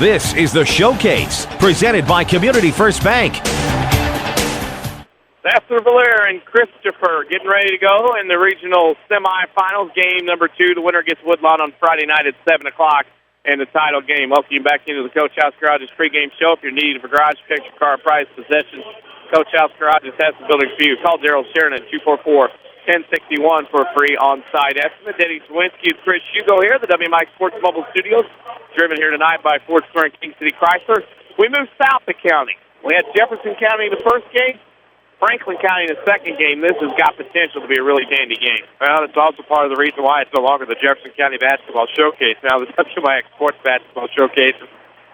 This is The Showcase, presented by Community First Bank. Sesser-Valier and Christopher getting ready to go in the regional semifinals. Game number 2. The winner gets Woodlawn on Friday night at 7 o'clock in the title game. Welcome you back into the Coach House Garage's pregame show. If you're needing for garage picture, car, price, possessions, Coach House Garages has the building for you. Call Daryl Sheridan at 244-1061 for a free on-site estimate. Denny Czerwinski and Chris Hugo here, the WMIX Sports Mobile Studios, driven here tonight by Ford Square and King City Chrysler. We moved south to county. We had Jefferson County in the first game, Franklin County in the second game. This has got potential to be a really dandy game. Well, it's also part of the reason why it's no longer the Jefferson County Basketball Showcase. Now the WMIX Sports Basketball Showcase.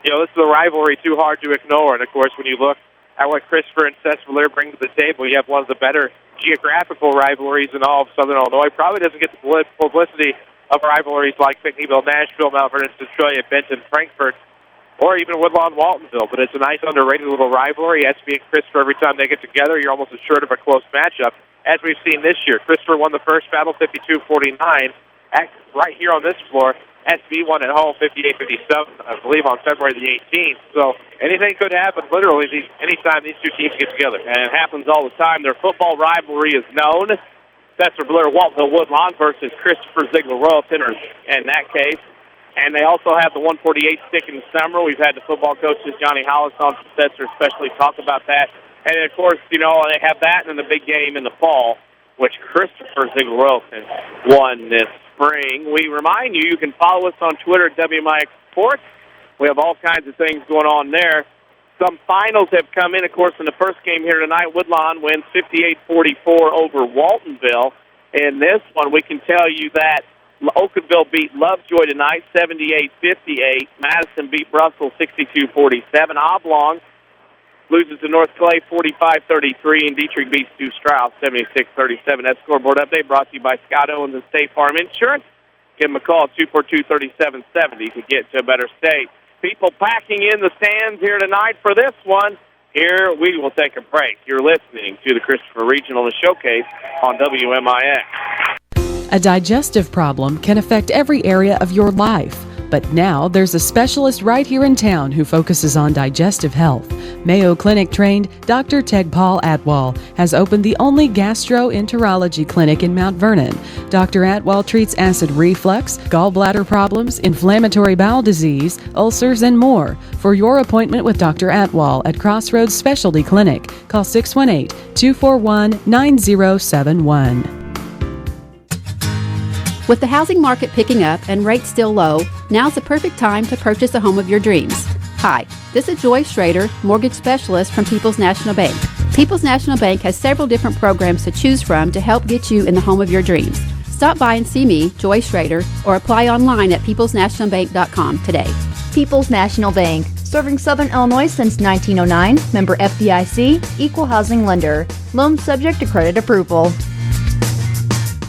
You know, this is a rivalry too hard to ignore. And, of course, when you look at what Christopher and Sesser-Valier bring to the table, you have one of the better geographical rivalries in all of Southern Illinois. Probably doesn't get the publicity of rivalries like Pinckneyville, Nashville, Mount Vernon, Centralia, Benton, Frankfort, or even Woodlawn, Waltonville. But it's a nice, underrated little rivalry. SB and Christopher, every time they get together, you're almost assured of a close matchup, as we've seen this year. Christopher won the first battle 52-49. Right here on this floor, SB won at home 58-57, I believe, on February the 18th. So anything could happen literally anytime these two teams get together. And it happens all the time. Their football rivalry is known. Sesser-Valier, Waltonville, Woodlawn versus Christopher Ziegler, Royal Tenors in that case. And they also have the 148 stick in the summer. We've had the football coaches, Johnny Hollis, on from Sesser, especially talk about that. And, of course, you know, they have that and then the big game in the fall, which Christopher Ziegler Royalton won this spring. We remind you, you can follow us on Twitter at WMIX Sports. We have all kinds of things going on there. Some finals have come in, of course, in the first game here tonight. Woodlawn wins 58-44 over Waltonville. In this one, we can tell you that Oakville beat Lovejoy tonight, 78-58. Madison beat Brussels, 62-47. Oblong loses to North Clay, 45-33. And Dietrich beats Stu Strauss, 76-37. That scoreboard update brought to you by Scott Owens and State Farm Insurance. Give them a call at 242-3770 to get to a better state. People packing in the stands here tonight for this one. Here we will take a break. You're listening to the Christopher Regional Showcase on WMIX. A digestive problem can affect every area of your life. But now there's a specialist right here in town who focuses on digestive health. Mayo Clinic-trained Dr. Tegpaul Atwal has opened the only gastroenterology clinic in Mount Vernon. Dr. Atwal treats acid reflux, gallbladder problems, inflammatory bowel disease, ulcers, and more. For your appointment with Dr. Atwal at Crossroads Specialty Clinic, call 618-241-9071. With the housing market picking up and rates still low, now's the perfect time to purchase a home of your dreams. Hi, this is Joy Schrader, mortgage specialist from People's National Bank. People's National Bank has several different programs to choose from to help get you in the home of your dreams. Stop by and see me, Joy Schrader, or apply online at peoplesnationalbank.com today. People's National Bank, serving Southern Illinois since 1909, member FDIC, equal housing lender, loan subject to credit approval.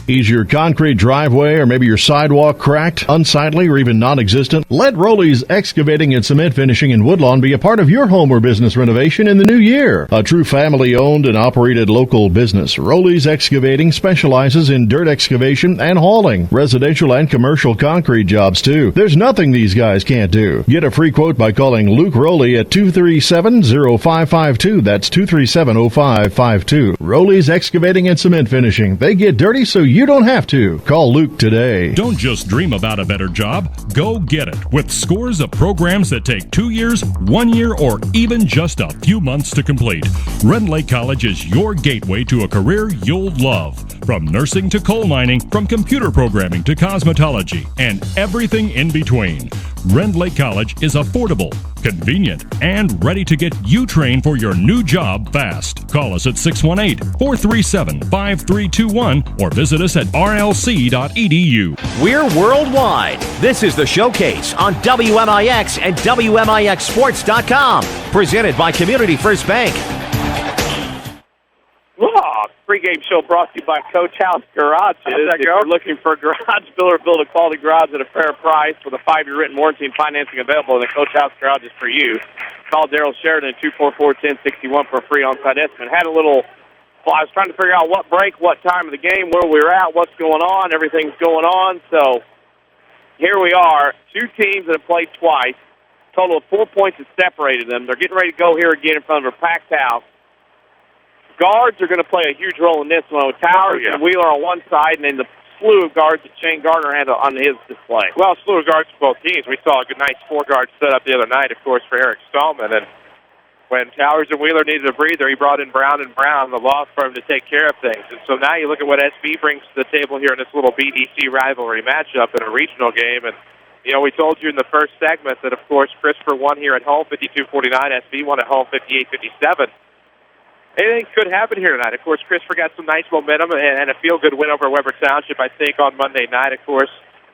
Is your concrete driveway or maybe your sidewalk cracked, unsightly, or even non-existent? Let Rowley's Excavating and Cement Finishing in Woodlawn be a part of your home or business renovation in the new year. A true family-owned and operated local business, Rowley's Excavating specializes in dirt excavation and hauling, residential and commercial concrete jobs too. There's nothing these guys can't do. Get a free quote by calling Luke Rowley at 237-0552. That's 237-0552. Rowley's Excavating and Cement Finishing. They get dirty so you don't have to. Call Luke today. Don't just dream about a better job. Go get it with scores of programs that take 2 years, 1 year, or even just a few months to complete. Rend Lake College is your gateway to a career you'll love. From nursing to coal mining, from computer programming to cosmetology, and everything in between. Rend Lake College is affordable, convenient, and ready to get you trained for your new job fast. Call us at 618-437-5321 or visit us at rlc.edu. We're worldwide. This is The Showcase on WMIX and WMIXsports.com. Presented by Community First Bank. Pre-game show brought to you by Coach House Garages. If you're looking for a garage builder, build a quality garage at a fair price with a 5-year written warranty and financing available, then Coach House Garage is for you. Call Daryl Sheridan at 244-1061 for a free on-site estimate. I was trying to figure out what break, what time of the game, where we were at, what's going on. Everything's going on. So here we are, two teams that have played twice. Total of 4 points has separated them. They're getting ready to go here again in front of a packed house. Guards are going to play a huge role in this one with Towers and Wheeler on one side, and then the slew of guards that Shane Garner had on his display. Well, slew of guards for both teams. We saw a good, nice four-guard setup the other night, of course, for Eric Stallman. And when Towers and Wheeler needed a breather, he brought in Brown and Brown, the law firm, to take care of things. And so now you look at what SB brings to the table here in this little BDC rivalry matchup in a regional game. And, you know, we told you in the first segment that, of course, Christopher won here at home, 52-49. SB won at home, 58-57. Anything could happen here tonight. Of course, Christopher got some nice momentum and a feel-good win over Weber Township, I think, on Monday night. Of course,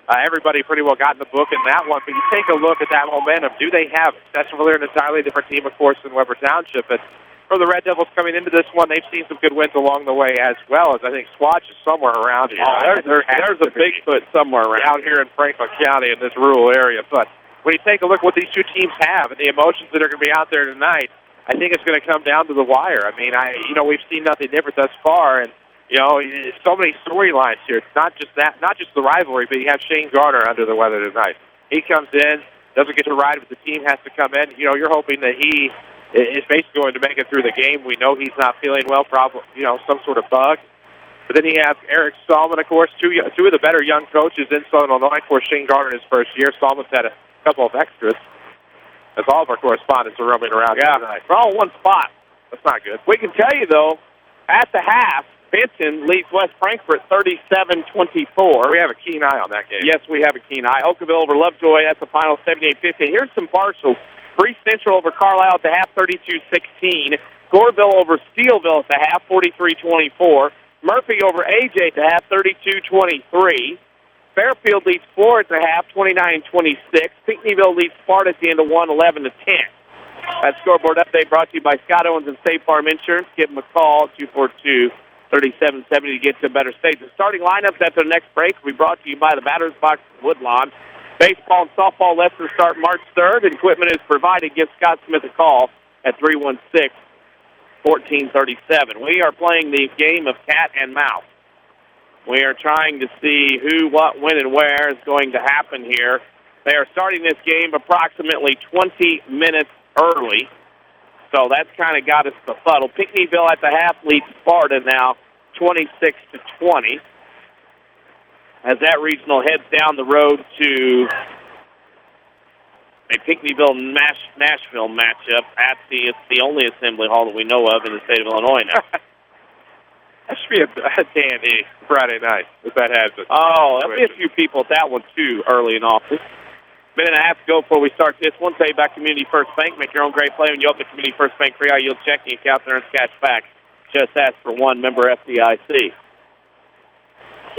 everybody pretty well got in the book in that one. But you take a look at that momentum. Do they have Sesser-Valier, an entirely different team, of course, than Weber Township? And for the Red Devils coming into this one, they've seen some good wins along the way, as well as I think Swatch is somewhere around here. There's a Bigfoot somewhere around out here in Franklin County in this rural area. But when you take a look at what these two teams have and the emotions that are going to be out there tonight, I think it's going to come down to the wire. I mean, we've seen nothing different thus far, and so many storylines here. It's not just the rivalry, but you have Shane Garner under the weather tonight. He comes in, doesn't get to ride, but the team has to come in. You're hoping that he is basically going to make it through the game. We know he's not feeling well, probably some sort of bug. But then you have Eric Stallman, of course, two of the better young coaches in Southern Illinois. Of course, Shane Garner in his first year. Stallman's had a couple of extras. As all of our correspondents are roaming around tonight. We're all in one spot. That's not good. We can tell you, though, at the half, Benton leads West Frankfort 37-24. We have a keen eye on that game. Yes, we have a keen eye. Oakville over Lovejoy, that's the final 78-15. Here's some partials. Bree Central over Carlisle at the half, 32-16. Goreville over Steelville at the half, 43-24. Murphy over AJ at the half, 32-23. Fairfield leads Flore at the half, 29-26. Pinckneyville leads Sparta at the end of 11-10. That scoreboard update brought to you by Scott Owens and State Farm Insurance. Give them a call, 242-3770 to get to a better state. The starting lineups after the next break will be brought to you by the Batter's Box Woodlawn. Baseball and softball lessons start March 3rd. Equipment is provided. Give Scott Smith a call at 316-1437. We are playing the game of cat and mouse. We are trying to see who, what, when, and where is going to happen here. They are starting this game approximately 20 minutes early, so that's kind of got us befuddled. Pinckneyville at the half leads Sparta now 26-20. As that regional heads down the road to a Pinckneyville-Nashville matchup at it's the only assembly hall that we know of in the state of Illinois now. That should be a dandy Friday night if that happens. Oh, there'll be a few people at that one, too, early in office. Minute and a half to go before we start this one. Tell you about Community First Bank. Make your own great play when you open the Community First Bank free high-yield checking account there and cash back. Just ask for one member FDIC.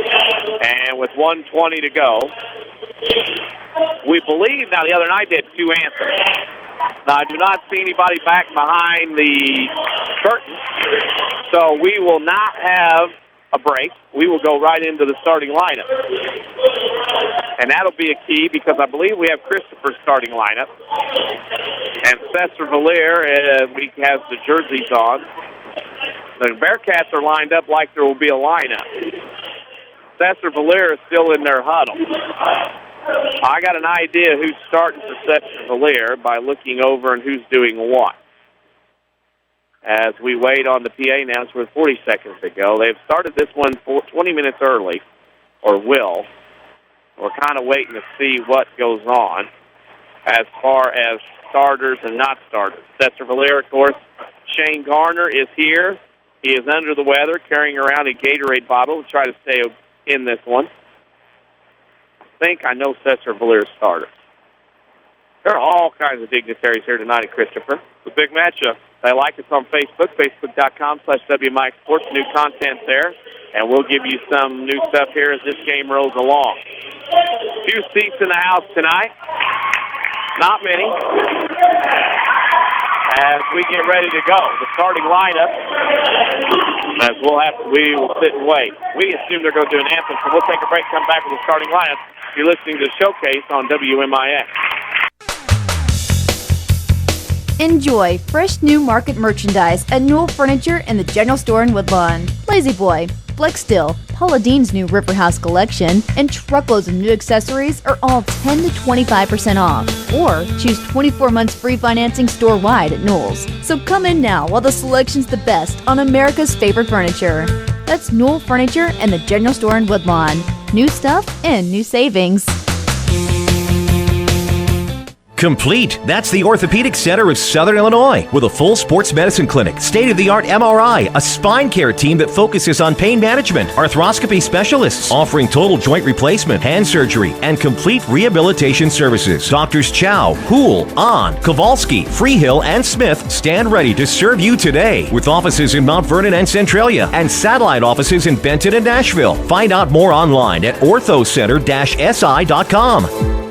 And with 1:20 to go, we believe, now the other night they had two anthems. Now, I do not see anybody back behind the curtain, so we will not have a break. We will go right into the starting lineup. And that'll be a key because I believe we have Christopher's starting lineup. And Sesser-Valier, he has the jerseys on. The Bearcats are lined up like there will be a lineup. Sesser-Valier is still in their huddle. I got an idea who's starting for Sesser-Valier by looking over and who's doing what. As we wait on the PA announcement with 40 seconds to go. They've started this one 20 minutes early, or will. We're kind of waiting to see what goes on as far as starters and not starters. Sesser-Valier, of course, Shane Garner is here. He is under the weather, carrying around a Gatorade bottle to try to stay in this one. I think I know Sesser-Valier's starters. There are all kinds of dignitaries here tonight at Christopher. It's a big matchup. They like us on Facebook, facebook.com/WMIX Sports. New content there, and we'll give you some new stuff here as this game rolls along. Few seats in the house tonight. Not many. As we get ready to go, the starting lineup, as we will sit and wait. We assume they're going to do an anthem, so we'll take a break, come back with the starting lineup. You're listening to the Showcase on WMIX. Enjoy fresh new market merchandise at Newell Furniture in the General Store in Woodlawn. Lazy Boy, Flex Steel, Paula Deen's new River House collection, and truckloads of new accessories are all 10 to 25% off. Or choose 24 months free financing store-wide at Knoll's. So come in now while the selection's the best on America's favorite furniture. That's Knoll Furniture and the General Store in Woodlawn. New stuff and new savings. Complete. That's the Orthopedic Center of Southern Illinois with a full sports medicine clinic, state-of-the-art MRI, a spine care team that focuses on pain management, arthroscopy specialists offering total joint replacement, hand surgery, and complete rehabilitation services. Doctors Chow, Houle, Ahn, Kowalski, Freehill, and Smith stand ready to serve you today with offices in Mount Vernon and Centralia and satellite offices in Benton and Nashville. Find out more online at orthocenter-si.com.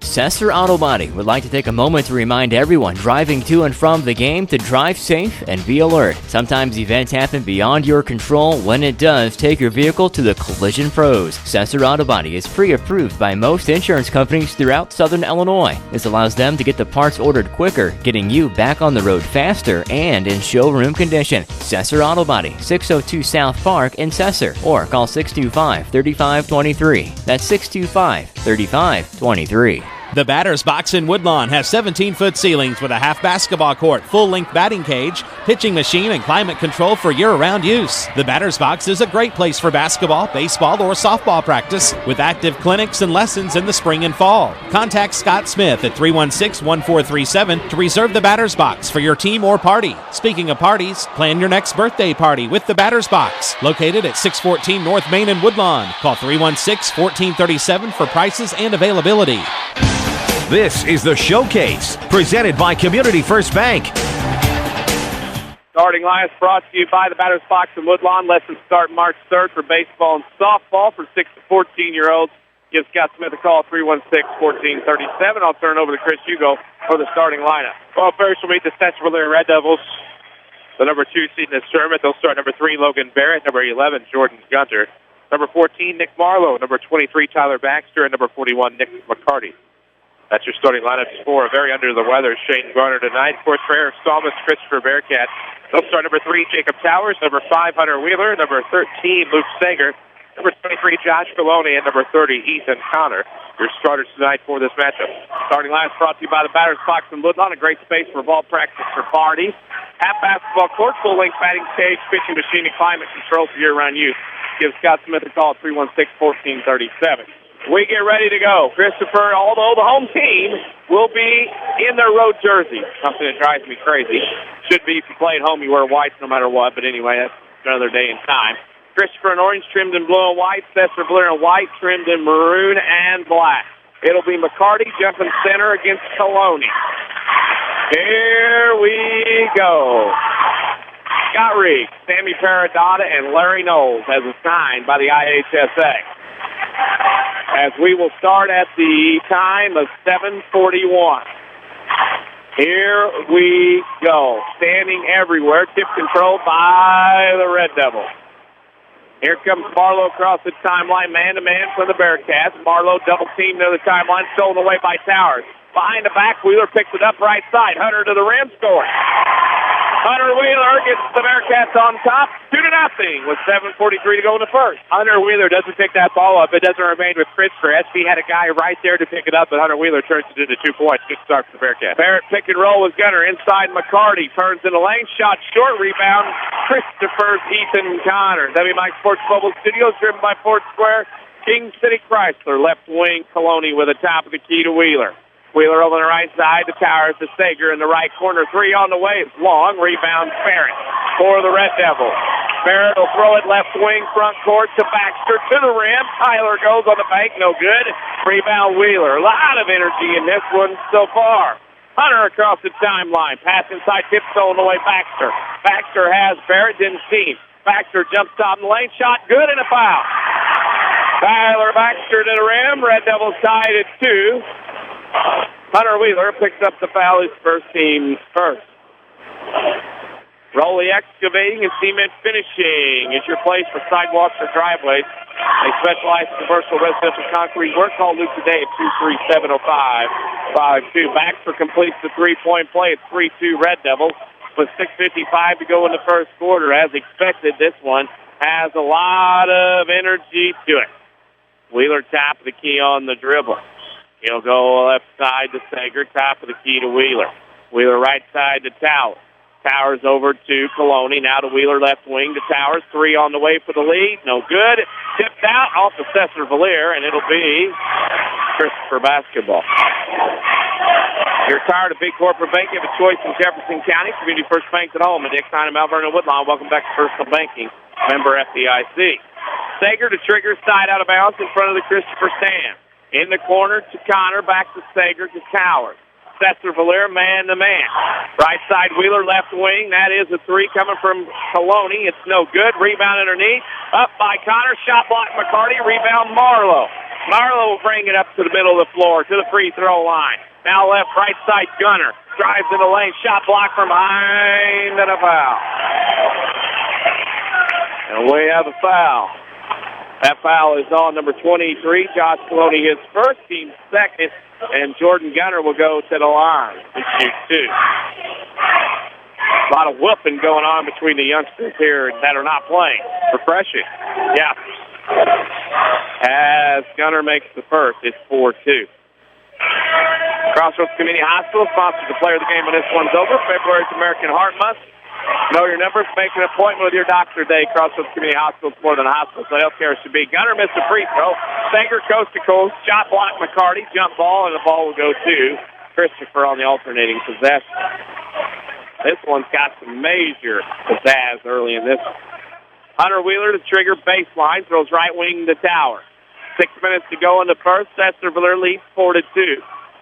Sesser Auto Body would like to take a moment to remind everyone driving to and from the game to drive safe and be alert. Sometimes events happen beyond your control. When it does, take your vehicle to the Collision Pros. Sesser Auto Body is pre-approved by most insurance companies throughout Southern Illinois. This allows them to get the parts ordered quicker, getting you back on the road faster and in showroom condition. Sesser Auto Body, 602 South Park in Sesser, or call 625-3523. That's 625-3523. The Batter's Box in Woodlawn has 17-foot ceilings with a half basketball court, full-length batting cage, pitching machine, and climate control for year-round use. The Batter's Box is a great place for basketball, baseball, or softball practice with active clinics and lessons in the spring and fall. Contact Scott Smith at 316-1437 to reserve the Batter's Box for your team or party. Speaking of parties, plan your next birthday party with the Batter's Box, located at 614 North Main in Woodlawn. Call 316-1437 for prices and availability. This is the Showcase, presented by Community First Bank. Starting lineup brought to you by the Batter's Box in Woodlawn. Lessons start March 3rd for baseball and softball for 6 to 14-year-olds. Give Scott Smith a call, 316-1437. I'll turn it over to Chris Hugo for the starting lineup. Well, first we'll meet the Sesser-Valier Red Devils. The number 2 seed in this tournament. They'll start number 3, Logan Barrett. Number 11, Jordan Gunter. Number 14, Nick Marlo. Number 23, Tyler Baxter. And number 41, Nick McCarty. That's your starting lineup for a very under the weather Shane Garner tonight. Of course, for Eric Salmas, Christopher Bearcat. They'll start number 3, Jacob Towers. Number 5, Hunter Wheeler. Number 13, Luke Sanger. Number 23, Josh Filoni. And number 30, Ethan Connor. Your starters tonight for this matchup. Starting lineup brought to you by the Batter's Box in Woodlawn. A great space for ball practice for parties. Half basketball court, full-length batting cage, pitching machine, and climate control for year-round use. Give Scott Smith a call at 316-1437. We get ready to go. Christopher, although the home team will be in their road jersey, something that drives me crazy. Should be, if you play at home, you wear whites no matter what, but anyway, that's another day and time. Christopher in orange, trimmed in blue and white. Sesser-Valier in white, trimmed in maroon and black. It'll be McCarty jumping center against Coloni. Here we go. Scott Reed, Sammy Paradata, and Larry Knowles as assigned by the IHSA. As we will start at the time of 7:41. Here we go. Standing everywhere, tip controlled by the Red Devils. Here comes Marlo across the timeline, man-to-man from the Bearcats. Marlo double-teamed near the timeline, stolen away by Towers. Behind the back, Wheeler picks it up right side. Hunter to the rim, scoring. Hunter Wheeler gets the Bearcats on top, 2-0 with 7:43 to go in the first. Hunter Wheeler doesn't pick that ball up. It doesn't remain with Christopher. SB had a guy right there to pick it up, but Hunter Wheeler turns it into 2 points. Good start for the Bearcats. Barrett pick and roll with Gunner. Inside McCarty. Turns in the lane. Shot short. Rebound. Christopher's Ethan Connor. WMIX Sports Mobile Studios driven by Fort Square. King City Chrysler. Left wing Coloni with a top of the key to Wheeler. Wheeler over the right side, the Towers to Sager in the right corner. 3 on the way. It's long. Rebound Barrett for the Red Devils. Barrett will throw it left wing, front court to Baxter to the rim. Tyler goes on the bank. No good. Rebound Wheeler. A lot of energy in this one so far. Hunter across the timeline. Pass inside, tip stolen away Baxter. Baxter has Barrett, didn't see him. Baxter jumps top in the lane. Shot good and a foul. Tyler Baxter to the rim. Red Devils tied at 2. Hunter Wheeler picks up the foul, his first team's first. Rowley Excavating and Cement Finishing is your place for sidewalks or driveways. They specialize in commercial residential concrete work. Call Luke today at 237-0552. Baxter completes the three-point play. It's 3-2 Red Devils with 6:55 to go in the first quarter. As expected, this one has a lot of energy to it. Wheeler top of the key on the dribble. He'll go left side to Sager, top of the key to Wheeler. Wheeler right side to Towers. Towers over to Coloni. Now to Wheeler left wing to Towers. 3 on the way for the lead. No good. Tipped out off the Sesser-Valier, and it'll be Christopher basketball. You're tired of big corporate banking? Have a choice in Jefferson County. Community First Bank's at home. Dick Stein, Mount Vernon, Woodlawn. Welcome back to Personal Banking. Member FDIC. Sager to Trigger, side out of bounds in front of the Christopher stand. In the corner to Connor, back to Sager to Towers. Sesser-Valier, man-to-man. Right side, Wheeler, left wing. That is a 3 coming from Coloni. It's no good. Rebound underneath. Up by Connor. Shot block McCarty. Rebound Marlo. Marlo will bring it up to the middle of the floor, to the free throw line. Now left, right side, Gunner. Drives in the lane. Shot block from behind and a foul. And we have a foul. That foul is on number 23. Josh Coloni, his first, team second. And Jordan Gunner will go to the line to shoot 2. A lot of whooping going on between the youngsters here that are not playing. Refreshing. Yeah. As Gunner makes the first, it's 4-2. Crossroads Community Hospital sponsors the player of the game when this one's over. February's American Heart Month. Know your numbers. Make an appointment with your doctor today. Crossroads Community Hospital is more than a hospital, so healthcare should be. Gunner missed a free throw. Sager coast to coast. Shot block McCarty. Jump ball, and the ball will go to Christopher on the alternating possession. This one's got some major pizzazz early in this one. Hunter Wheeler to Trigger baseline. Throws right wing to Tower. 6 minutes to go in the first. Sesser-Valier leads 4-2.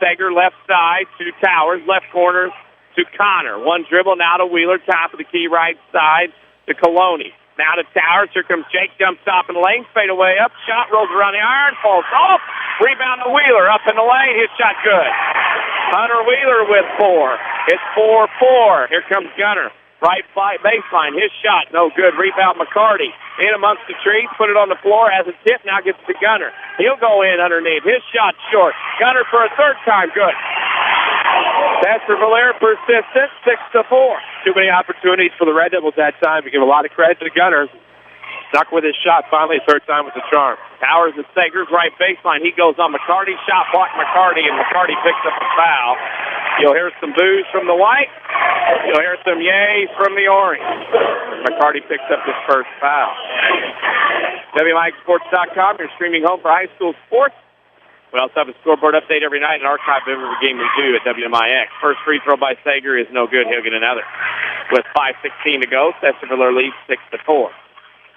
Sager left side to Towers. Left corner to Connor. One dribble now to Wheeler, top of the key right side to Coloni. Now to Towers. Here comes Jake, jump stop in the lane, fade away up, shot rolls around the iron, falls off. Rebound to Wheeler, up in the lane, his shot good. Hunter Wheeler with 4. It's 4-4. Here comes Gunner. Right baseline, his shot, no good. Rebound McCarty. In amongst the trees, put it on the floor, has a tip, now gets to Gunner. He'll go in underneath. His shot short. Gunner for a third time, good. Sesser-Valier persistent, 6-4. Too many opportunities for the Red Devils that time. We give a lot of credit to Gunner. Stuck with his shot, finally, third time with the charm. Towers and Sager's right baseline. He goes on McCarty, shot block McCarty, and McCarty picks up a foul. You'll hear some boos from the white. You'll hear some yays from the orange. McCarty picks up his first foul. WMIXsports.com, your streaming home for high school sports. We also have a scoreboard update every night and archive of every game we do at WMIX. First free throw by Sager is no good. He'll get another. With 5:16 to go, Sesser-Valier leads 6-4.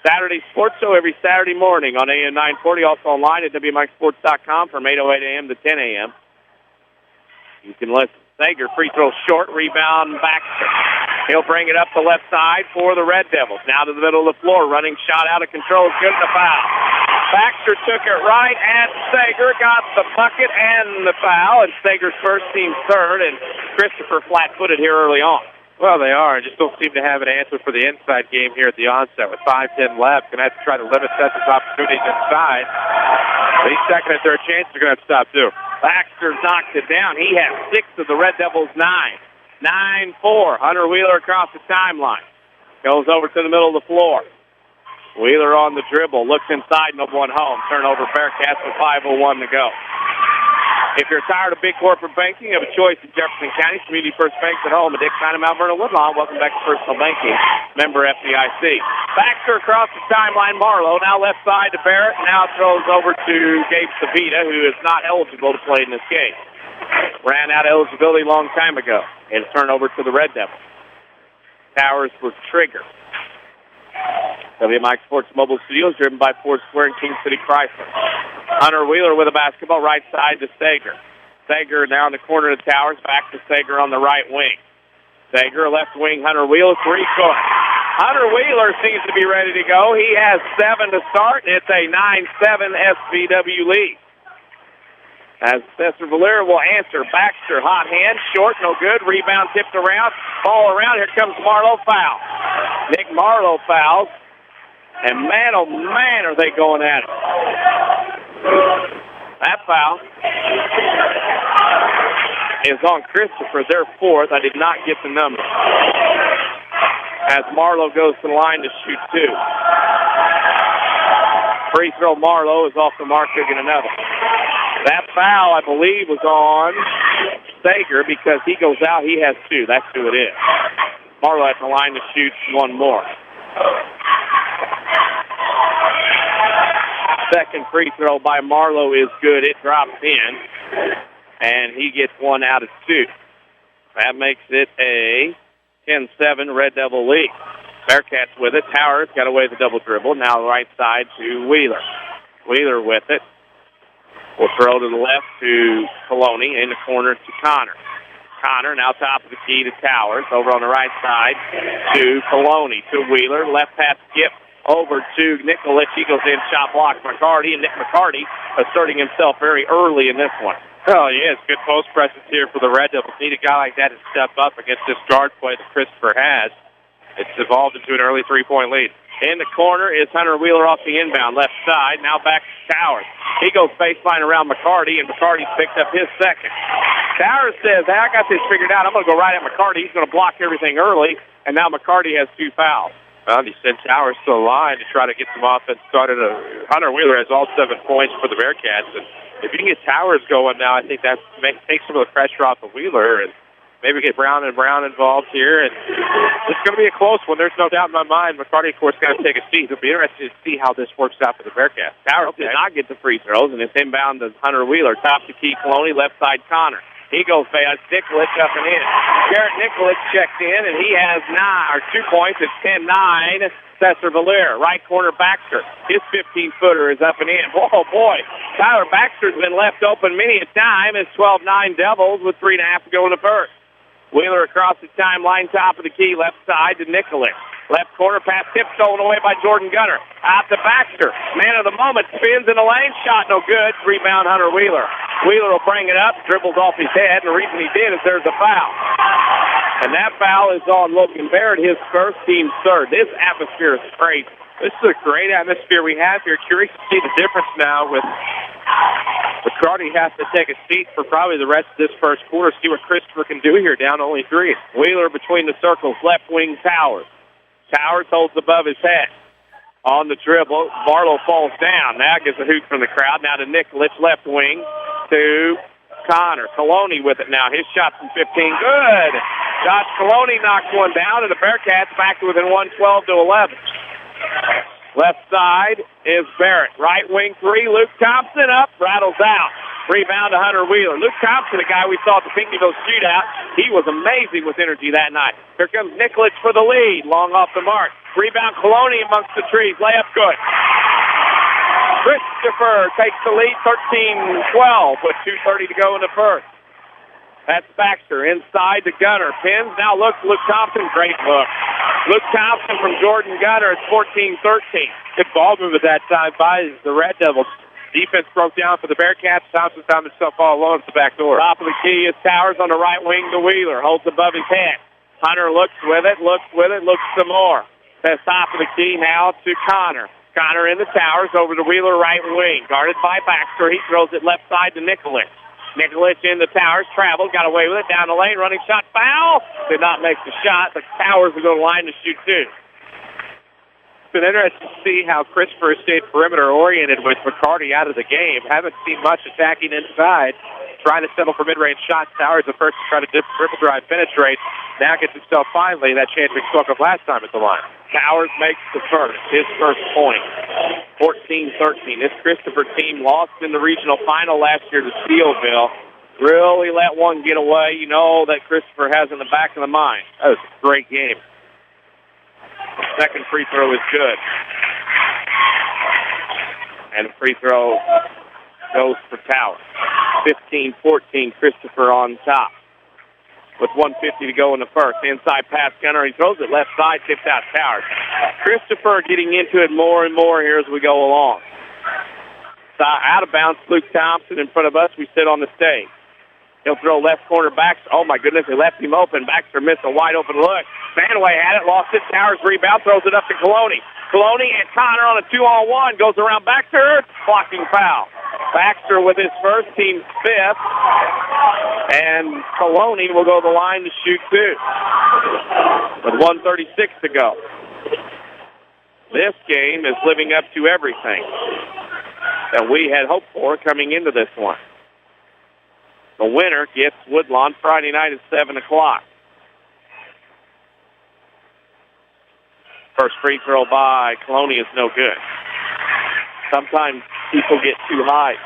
Saturday Sports Show every Saturday morning on AM 940. Also online at WMIXsports.com from 8:08 a.m. to 10 a.m. You can listen. Sager, free throw short, rebound Baxter. He'll bring it up the left side for the Red Devils. Now to the middle of the floor, running shot out of control, good in the foul. Baxter took it right, and Sager got the bucket and the foul, and Sager's first, team third, and Christopher flat-footed here early on. Well, they are. Just don't seem to have an answer for the inside game here at the onset with 5:10 left. Going to have to try to limit Sesser's opportunities inside. These second and third chances are going to have to stop, too. Baxter knocked it down. He has 6 of the Red Devils' 9. 9-4. Hunter Wheeler across the timeline. Goes over to the middle of the floor. Wheeler on the dribble. Looks inside, no one home. Turnover Bearcats with 5:01 to go. If you're tired of big corporate banking, you have a choice in Jefferson County. Community First Bank's at home. Dick Stein, Mount Vernon, Woodlawn. Welcome back to Personal Banking. Member FDIC. Baxter across the timeline. Marlo now left side to Barrett. Now throws over to Gabe Savita, who is not eligible to play in this game. Ran out of eligibility a long time ago. And turnover to the Red Devils. Towers for Trigger. WMIX Sports Mobile Studios driven by Ford Square and King City Chrysler. Hunter Wheeler with a basketball right side to Sager. Sager now in the corner of the Towers, back to Sager on the right wing. Sager left wing, Hunter Wheeler, 3 good. Hunter Wheeler seems to be ready to go. He has 7 to start, and it's a 9-7 SVW lead. As Sesser-Valier will answer. Baxter, hot hand, short, no good. Rebound tipped around. Ball around. Here comes Marlo, foul. Nick Marlo fouls. And man, oh man, are they going at it. That foul is on Christopher, their 4th. I did not get the number. As Marlo goes to the line to shoot 2. Free throw, Marlo is off the mark, taking another. That foul, I believe, was on Sager because he goes out. He has 2. That's who it is. Marlo at the line to shoot one more. Second free throw by Marlo is good. It drops in, and he gets 1 out of 2. That makes it a 10-7 Red Devil lead. Bearcats with it. Towers got away the double dribble. Now right side to Wheeler. Wheeler with it. Will throw to the left to Coloni. In the corner to Connor. Connor now top of the key to Towers. Over on the right side to Coloni. To Wheeler. Left pass skip over to Nicholas. He goes in, shot block McCarty. And Nick McCarty asserting himself very early in this one. Oh, yeah, it's good post presence here for the Red Devils. Need a guy like that to step up against this guard play that Christopher has. It's evolved into an early 3-point lead. In the corner is Hunter Wheeler off the inbound, left side. Now back to Towers. He goes baseline around McCarty, and McCarty's picked up his second. Towers says, hey, I got this figured out. I'm going to go right at McCarty. He's going to block everything early, and now McCarty has 2 fouls. Well, he sent Towers to the line to try to get some offense started. Hunter Wheeler has all 7 points for the Bearcats, and if you can get Towers going now, I think that takes some of the pressure off of Wheeler, and maybe get Brown involved here. And it's going to be a close one. There's no doubt in my mind. McCarty, of course, got to take a seat. It'll be interesting to see how this works out for the Bearcats. Towers did not get the free throws, and it's inbound to Hunter Wheeler. Top to Key Coloni, left side Connor. He goes fast. Nicholas up and in. Garrett Nicholas checked in, and he has 2 points. It's 10-9. Sesser-Valier. Right corner Baxter. His 15-footer is up and in. Oh, boy. Tyler Baxter's been left open many a time. It's 12-9 Devils with 3.5 to go in the first. Wheeler across the timeline, top of the key, left side to Nicholas. Left corner pass tip stolen away by Jordan Gunner. Out to Baxter. Man of the moment, spins in the lane. Shot no good. Rebound Hunter Wheeler. Wheeler will bring it up. Dribbles off his head. And the reason he did is there's a foul. And that foul is on Logan Barrett, his first, team's third. This atmosphere is crazy. This is a great atmosphere we have here. Curious to see the difference now with McCarty has to take a seat for probably the rest of this first quarter. See what Christopher can do here, down only 3. Wheeler between the circles, left wing Towers. Towers holds above his head. On the dribble, Marlo falls down. Now gets a hoot from the crowd. Now to Nicholas, left wing to Connor. Coloni with it now. His shot from 15. Good. Josh Coloni knocks one down, and the Bearcats back to within 112-11. Left side is Barrett. Right wing 3. Luke Thompson up, rattles out. Rebound to Hunter Wheeler. Luke Thompson, a guy we saw at the Pinkyville shootout. He was amazing with energy that night. Here comes Nicholas for the lead. Long off the mark. Rebound Coloni amongst the trees. Layup good. Christopher takes the lead 13-12 with 2:30 to go in the first. That's Baxter inside to Gunner. Pins. Now looks Luke Thompson. Great look. Luke Thompson from Jordan Gunner. It's 14-13. Good ball move at that time by the Red Devils. Defense broke down for the Bearcats. Thompson found himself all alone at the back door. Top of the key is Towers on the right wing to Wheeler. Holds above his head. Hunter looks with it, looks some more. That's top of the key now to Connor. Connor in the Towers over to Wheeler right wing. Guarded by Baxter. He throws it left side to Nicholas. Nicholas in the Towers, traveled, got away with it, down the lane, running shot, foul. Did not make the shot. The Towers will go to the line to shoot 2. It's been interesting to see how Christopher stayed perimeter-oriented with McCarty out of the game. Haven't seen much attacking inside. Trying to settle for mid-range shots. Towers the first to try to dribble drive, penetrate. Now gets himself finally that chance we spoke of last time at the line. Towers makes the first, his first point. 14-13. This Christopher team lost in the regional final last year to Steelville. Really let one get away. You know that Christopher has in the back of the mind. That was a great game. Second free throw is good. And the free throw goes for Towers. 15-14, Christopher on top. With 1:50 to go in the first. Inside pass, Gunner. He throws it left side, tips out Towers. Christopher getting into it more and more here as we go along. Out of bounds, Luke Thompson in front of us. We sit on the stage. He'll throw left corner Baxter. Oh, my goodness, they left him open. Baxter missed a wide-open look. Vanaway had it, lost it. Towers rebound, throws it up to Coloni. Coloni and Connor on a 2-on-1. Goes around Baxter. Blocking foul. Baxter with his first, team's 5th. And Coloni will go to the line to shoot 2. With 1:36 to go. this game is living up to everything that we had hoped for coming into this one. The winner gets Woodlawn Friday night at 7 o'clock. First free throw by Colonia is no good. Sometimes people get too high.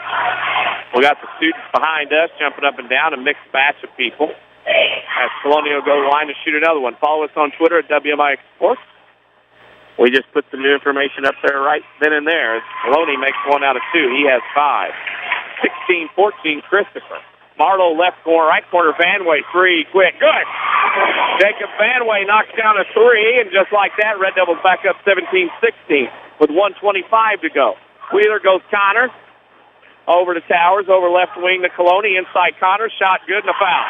We got the students behind us jumping up and down, a mixed batch of people. As Colonia will go to the line to shoot another one. Follow us on Twitter at WMIX Sports. We just put the new information up there right then and there. Colonia makes 1 out of 2. He has 5. 16-14, Christopher. Marlo left corner, right corner, Vanway, 3, quick, good. Jacob Vanway knocks down a 3, and just like that, Red Devils back up 17-16 with 1:25 to go. Wheeler goes Connor, over to Towers, over left wing to Colonia, inside Connor, shot good, and a foul.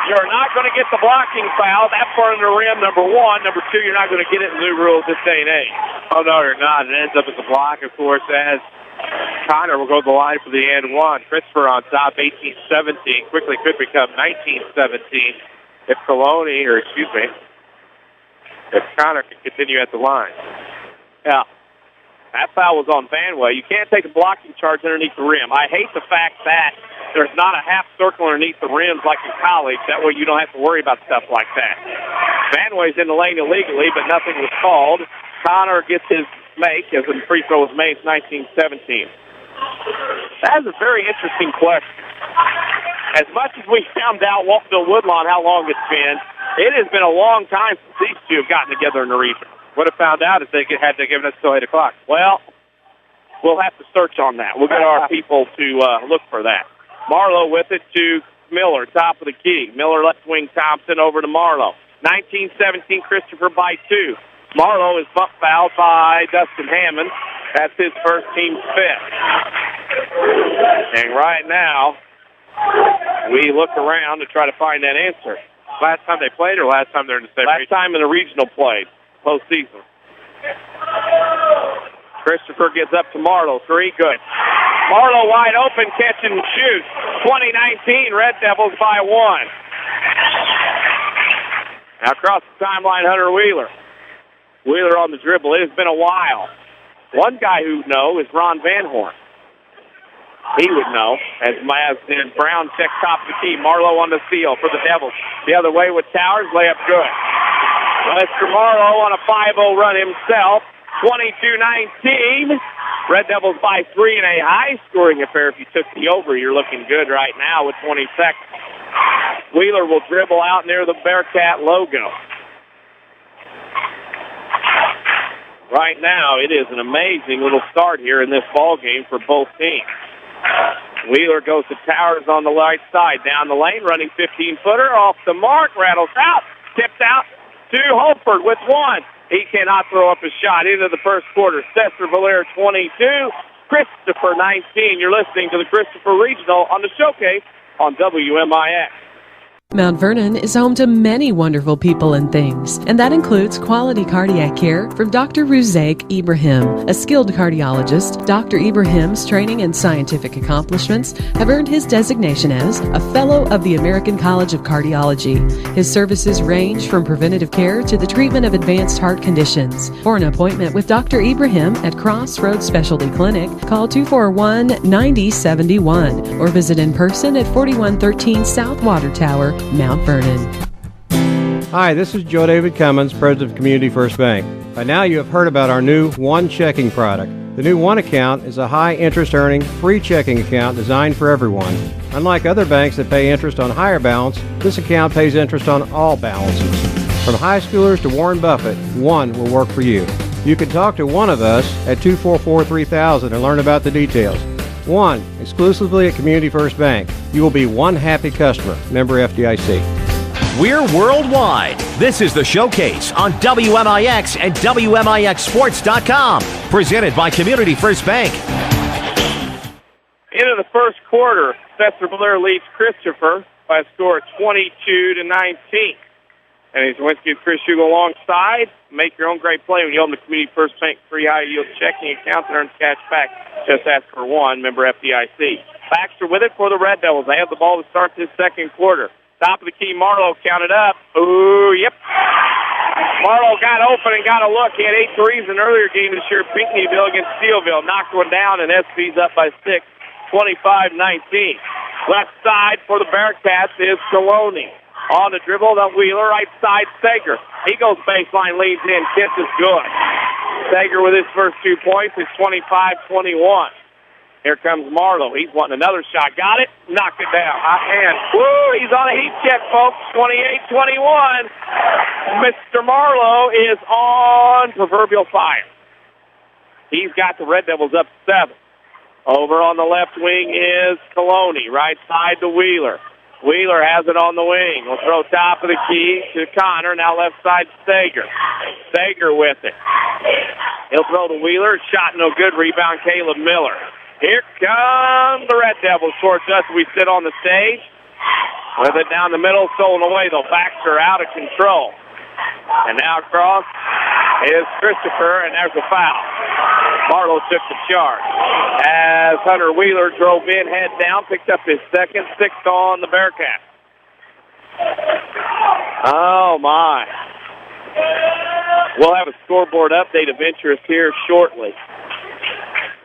You're not going to get the blocking foul. That part of the rim, number 1. Number 2, you're not going to get it in new rules this day and age. Oh, no, you're not. It ends up as a block, of course, as Connor will go to the line for the and 1. Christopher on top, 18-17. Quickly could become 19-17 if if Connor can continue at the line. Yeah. That foul was on Vanway. You can't take a blocking charge underneath the rim. I hate the fact that there's not a half circle underneath the rims like in college. That way you don't have to worry about stuff like that. Vanway's in the lane illegally, but nothing was called. Connor gets his make as the free throw was made. 19-17. That is a very interesting question. As much as we found out Waltville Woodlawn how long it's been, it has been a long time since these two have gotten together in the region. Would have found out if they had to given us till 8 o'clock. Well, we'll have to search on that. We'll get our people to look for that. Marlo with it to Miller, top of the key. Miller left wing Thompson over to Marlo. 19-17, Christopher by 2. Marlo is bump fouled by Dustin Hammond. That's his first, team's 5th. And right now, we look around to try to find that answer. Last time they played or last time they're in the same region? Last time in the regional play, postseason. Christopher gets up to Marlo. 3, good. Marlo wide open, catch and shoot. 2019, Red Devils by 1. Now across the timeline, Hunter Wheeler. Wheeler on the dribble. It has been a while. One guy who would know is Ron Van Horn. He would know, as Brown checks top of the key. Marlo on the steal for the Devils. The other way with Towers, layup good. Mr. Marlo on a 5-0 run himself. 22-19. Red Devils by 3 in a high-scoring affair. If you took the over, you're looking good right now with 20 seconds. Wheeler will dribble out near the Bearcat logo. Right now, it is an amazing little start here in this ball game for both teams. Wheeler goes to Towers on the right side. Down the lane, running 15-footer. Off the mark, rattles out. Tipped out to Holford with 1. He cannot throw up a shot into the first quarter. Sesser-Valier 22, Christopher 19. You're listening to the Christopher Regional on the Showcase on WMIX. Mount Vernon is home to many wonderful people and things, and that includes quality cardiac care from Dr. Ruzaik Ibrahim. A skilled cardiologist, Dr. Ibrahim's training and scientific accomplishments have earned his designation as a Fellow of the American College of Cardiology. His services range from preventative care to the treatment of advanced heart conditions. For an appointment with Dr. Ibrahim at Crossroads Specialty Clinic, call 241-9071 or visit in person at 4113 South Water Tower, Mount Vernon. Hi, this is Joe David Cummins, President of Community First Bank. By now you have heard about our new One Checking product. The new One Account is a high interest earning, free checking account designed for everyone. Unlike other banks that pay interest on higher balance, this account pays interest on all balances. From high schoolers to Warren Buffett, One will work for you. You can talk to one of us at 244-3000 and learn about the details. One, exclusively at Community First Bank. You will be one happy customer. Member FDIC. We're worldwide. This is the Showcase on WMIX and WMIXsports.com. Presented by Community First Bank. Into the first quarter, Sesser-Valier leads Christopher by a score of 22-19. And Czerwinski and Chris Hugo alongside. Make your own great play when you open the Community First Bank free high-yield checking account and earn cash back. Just ask for one. Member FDIC. Baxter with it for the Red Devils. They have the ball to start this second quarter. Top of the key, Marlo counted up. Ooh, yep. Marlo got open and got a look. He had 8 threes in an earlier game this year. Pinckneyville against Steelville. Knocked one down, and SV's up by 6, 25-19. Left side for the Bearcats is Coloni. On the dribble, the Wheeler, right side, Sager. He goes baseline, leads in. Kiss is good. Sager with his first 2 points is 25-21. Here comes Marlo. He's wanting another shot. Got it. Knocked it down. Hot hand. Woo! He's on a heat check, folks. 28-21. Mr. Marlo is on proverbial fire. He's got the Red Devils up 7. Over on the left wing is Coloni. Right side to Wheeler. Wheeler has it on the wing. Will throw top of the key to Connor. Now left side to Sager. Sager with it. He'll throw to Wheeler. Shot no good. Rebound Caleb Miller. Here come the Red Devils towards us. We sit on the stage. With it down the middle. Stolen away though. Baxter out of control. And now across is Christopher, and there's a foul. Marlo took the charge. As Hunter Wheeler drove in, head down, picked up his second, 6th on the Bearcats. Oh, my. We'll have a scoreboard update of interest here shortly.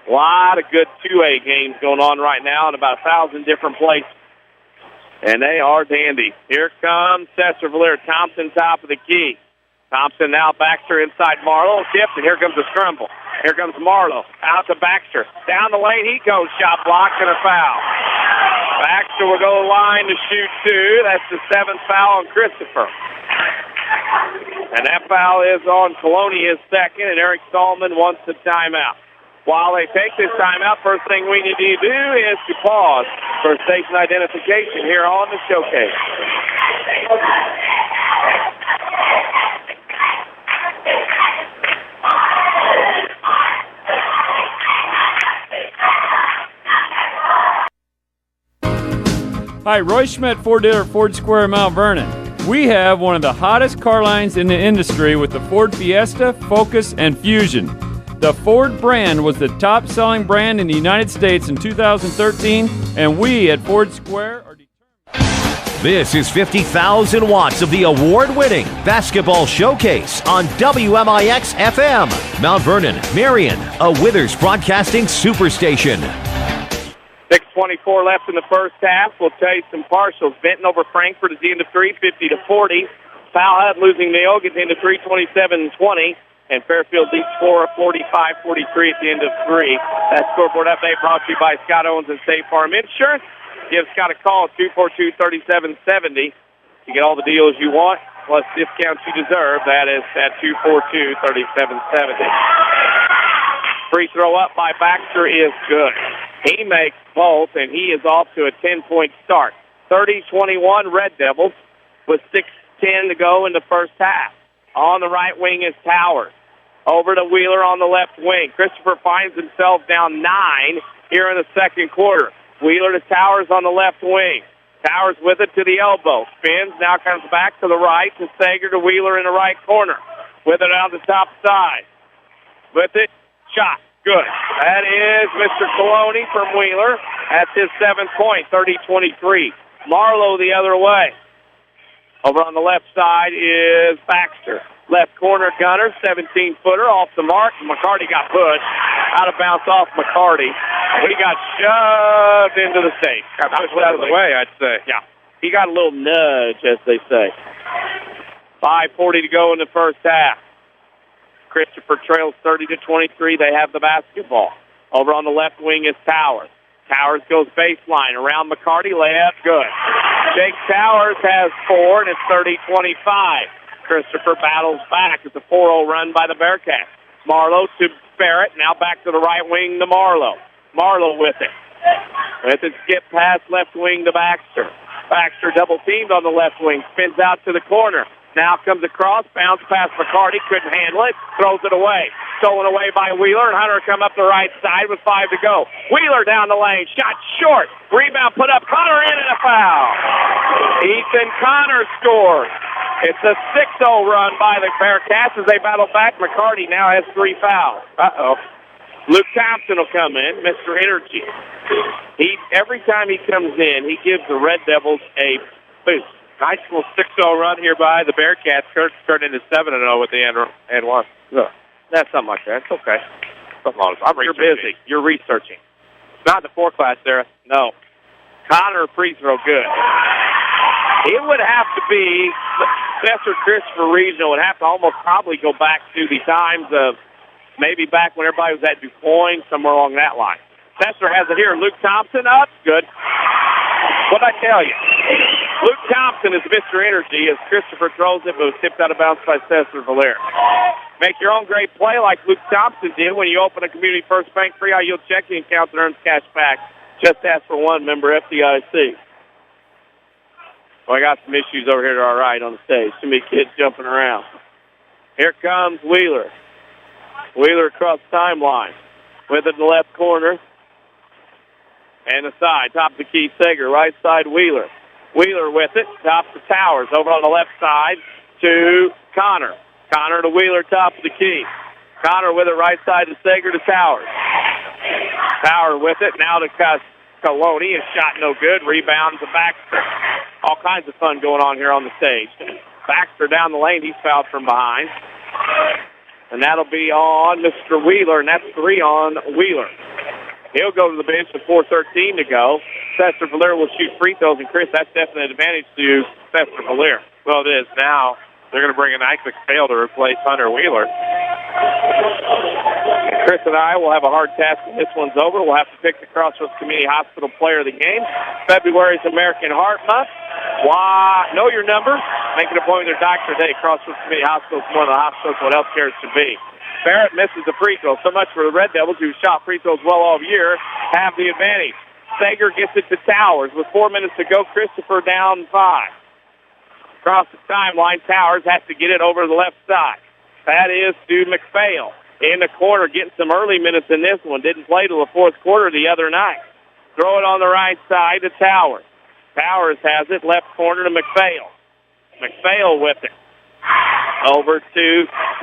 A lot of good 2A games going on right now in about 1,000 different places. And they are dandy. Here comes Sesser-Valier Thompson, top of the key. Thompson now Baxter inside Marlo. Tipped, and here comes the scramble. Here comes Marlo. Out to Baxter. Down the lane he goes. Shot blocked and a foul. Baxter will go to the line to shoot 2. That's the 7th foul on Christopher. And that foul is on Coloni, his second, and Eric Stallman wants the timeout. While they take this timeout, first thing we need to do is to pause for station identification here on the showcase. Hi, Roy Schmidt, Ford dealer, Ford Square, Mount Vernon. We have one of the hottest car lines in the industry with the Ford Fiesta, Focus, and Fusion. The Ford brand was the top-selling brand in the United States in 2013, and we at Ford Square are determined. This is 50,000 watts of the award-winning Basketball Showcase on WMIX FM. Mount Vernon, Marion, a Withers Broadcasting Superstation. 6:24 left in the first half. We'll tell you some partials. Benton over Frankfort is the end of 3, 50-40. Powhut losing Neal gets into 3, 27-20. And Fairfield leads 4, 45-43 at the end of 3. That scoreboard update brought to you by Scott Owens and State Farm Insurance. Give Scott a call at 242-3770 to get all the deals you want, plus discounts you deserve. That is at 242-3770. Free throw up by Baxter is good. He makes both, and he is off to a 10-point start. 30-21 Red Devils with 6:10 to go in the first half. On the right wing is Towers. Over to Wheeler on the left wing. Christopher finds himself down 9 here in the second quarter. Wheeler to Towers on the left wing. Towers with it to the elbow. Spins, now comes back to the right to Sager to Wheeler in the right corner. With it on the top side. With it, shot. Good. That is Mr. Coloni from Wheeler. That's his 7th point, 30-23. Marlo the other way. Over on the left side is Baxter. Left corner, Gunner, 17-footer off the mark. McCarty got pushed. Out of bounds off McCarty. He got shoved into the safe. Got pushed out of the way, I'd say. Yeah. He got a little nudge, as they say. 5:40 to go in the first half. Christopher trails 30-23. They have the basketball. Over on the left wing is Towers. Towers goes baseline. Around McCarty, layup, good. Jake Towers has 4, and it's 30-25. Christopher battles back. It's a 4-0 run by the Bearcats. Marlo to Barrett. Now back to the right wing to Marlo. Marlo with it. With it, skip pass left wing to Baxter. Baxter double-teamed on the left wing. Spins out to the corner. Now comes across, bounce past McCarty, couldn't handle it, throws it away. Stolen away by Wheeler, and Hunter come up the right side with 5 to go. Wheeler down the lane, shot short. Rebound put up, Connor in and a foul. Ethan Connor scores. It's a 6-0 run by the Bearcats as they battle back. McCarty now has 3 fouls. Uh-oh. Luke Thompson will come in, Mr. Energy. Every time he comes in, he gives the Red Devils a boost. Nice little 6-0 run here by the Bearcats. Turned into 7-0 with the and one. No, that's something like that. It's okay. Something on You're busy. You're researching. Not in the 4 class, Sarah. No. Connor, free throw, good. It would have to be Sesser Christopher Regional would have to almost probably go back to the times of maybe back when everybody was at DuPois, somewhere along that line. Sesser has it here. Luke Thompson up. Good. What'd I tell you? Luke Thompson is Mr. Energy as Christopher throws it, but was tipped out of bounds by Sesser-Valier. Make your own great play like Luke Thompson did when you open a Community First Bank free high-yield checking account that earns cash back. Just ask for one, member FDIC. Well, I got some issues over here to our right on the stage. Too many kids jumping around. Here comes Wheeler. Wheeler across the timeline. With it in the left corner. And the side. Top of the key, Sager. Right side, Wheeler. Wheeler with it. Top to Towers. Over on the left side to Connor. Connor to Wheeler, top of the key. Connor with it right side to Sager to Towers. Tower with it. Now to Coloni. His shot no good. Rebound to Baxter. All kinds of fun going on here on the stage. Baxter down the lane. He's fouled from behind. And that'll be on Mr. Wheeler, and that's 3 on Wheeler. He'll go to the bench with 4:13 to go. Sesser-Valier will shoot free throws, and Chris, that's definitely an advantage to Sesser-Valier. Well, it is. Now they're going to bring in Ike McPhail to replace Hunter Wheeler. Chris and I will have a hard task when this one's over. We'll have to pick the Crossroads Community Hospital Player of the Game. February's American Heart Month. Why? Know your number. Make an appointment with your doctor today. Crossroads Community Hospital is one of the hospitals what health care should be. Barrett misses the free throw. So much for the Red Devils, who shot free throws well all year, have the advantage. Sager gets it to Towers. With 4 minutes to go, Christopher down 5. Across the timeline, Towers has to get it over to the left side. That is to McPhail. In the corner, getting some early minutes in this one. Didn't play till the 4th quarter the other night. Throw it on the right side to Towers. Towers has it, left corner to McPhail. McPhail with it. Over to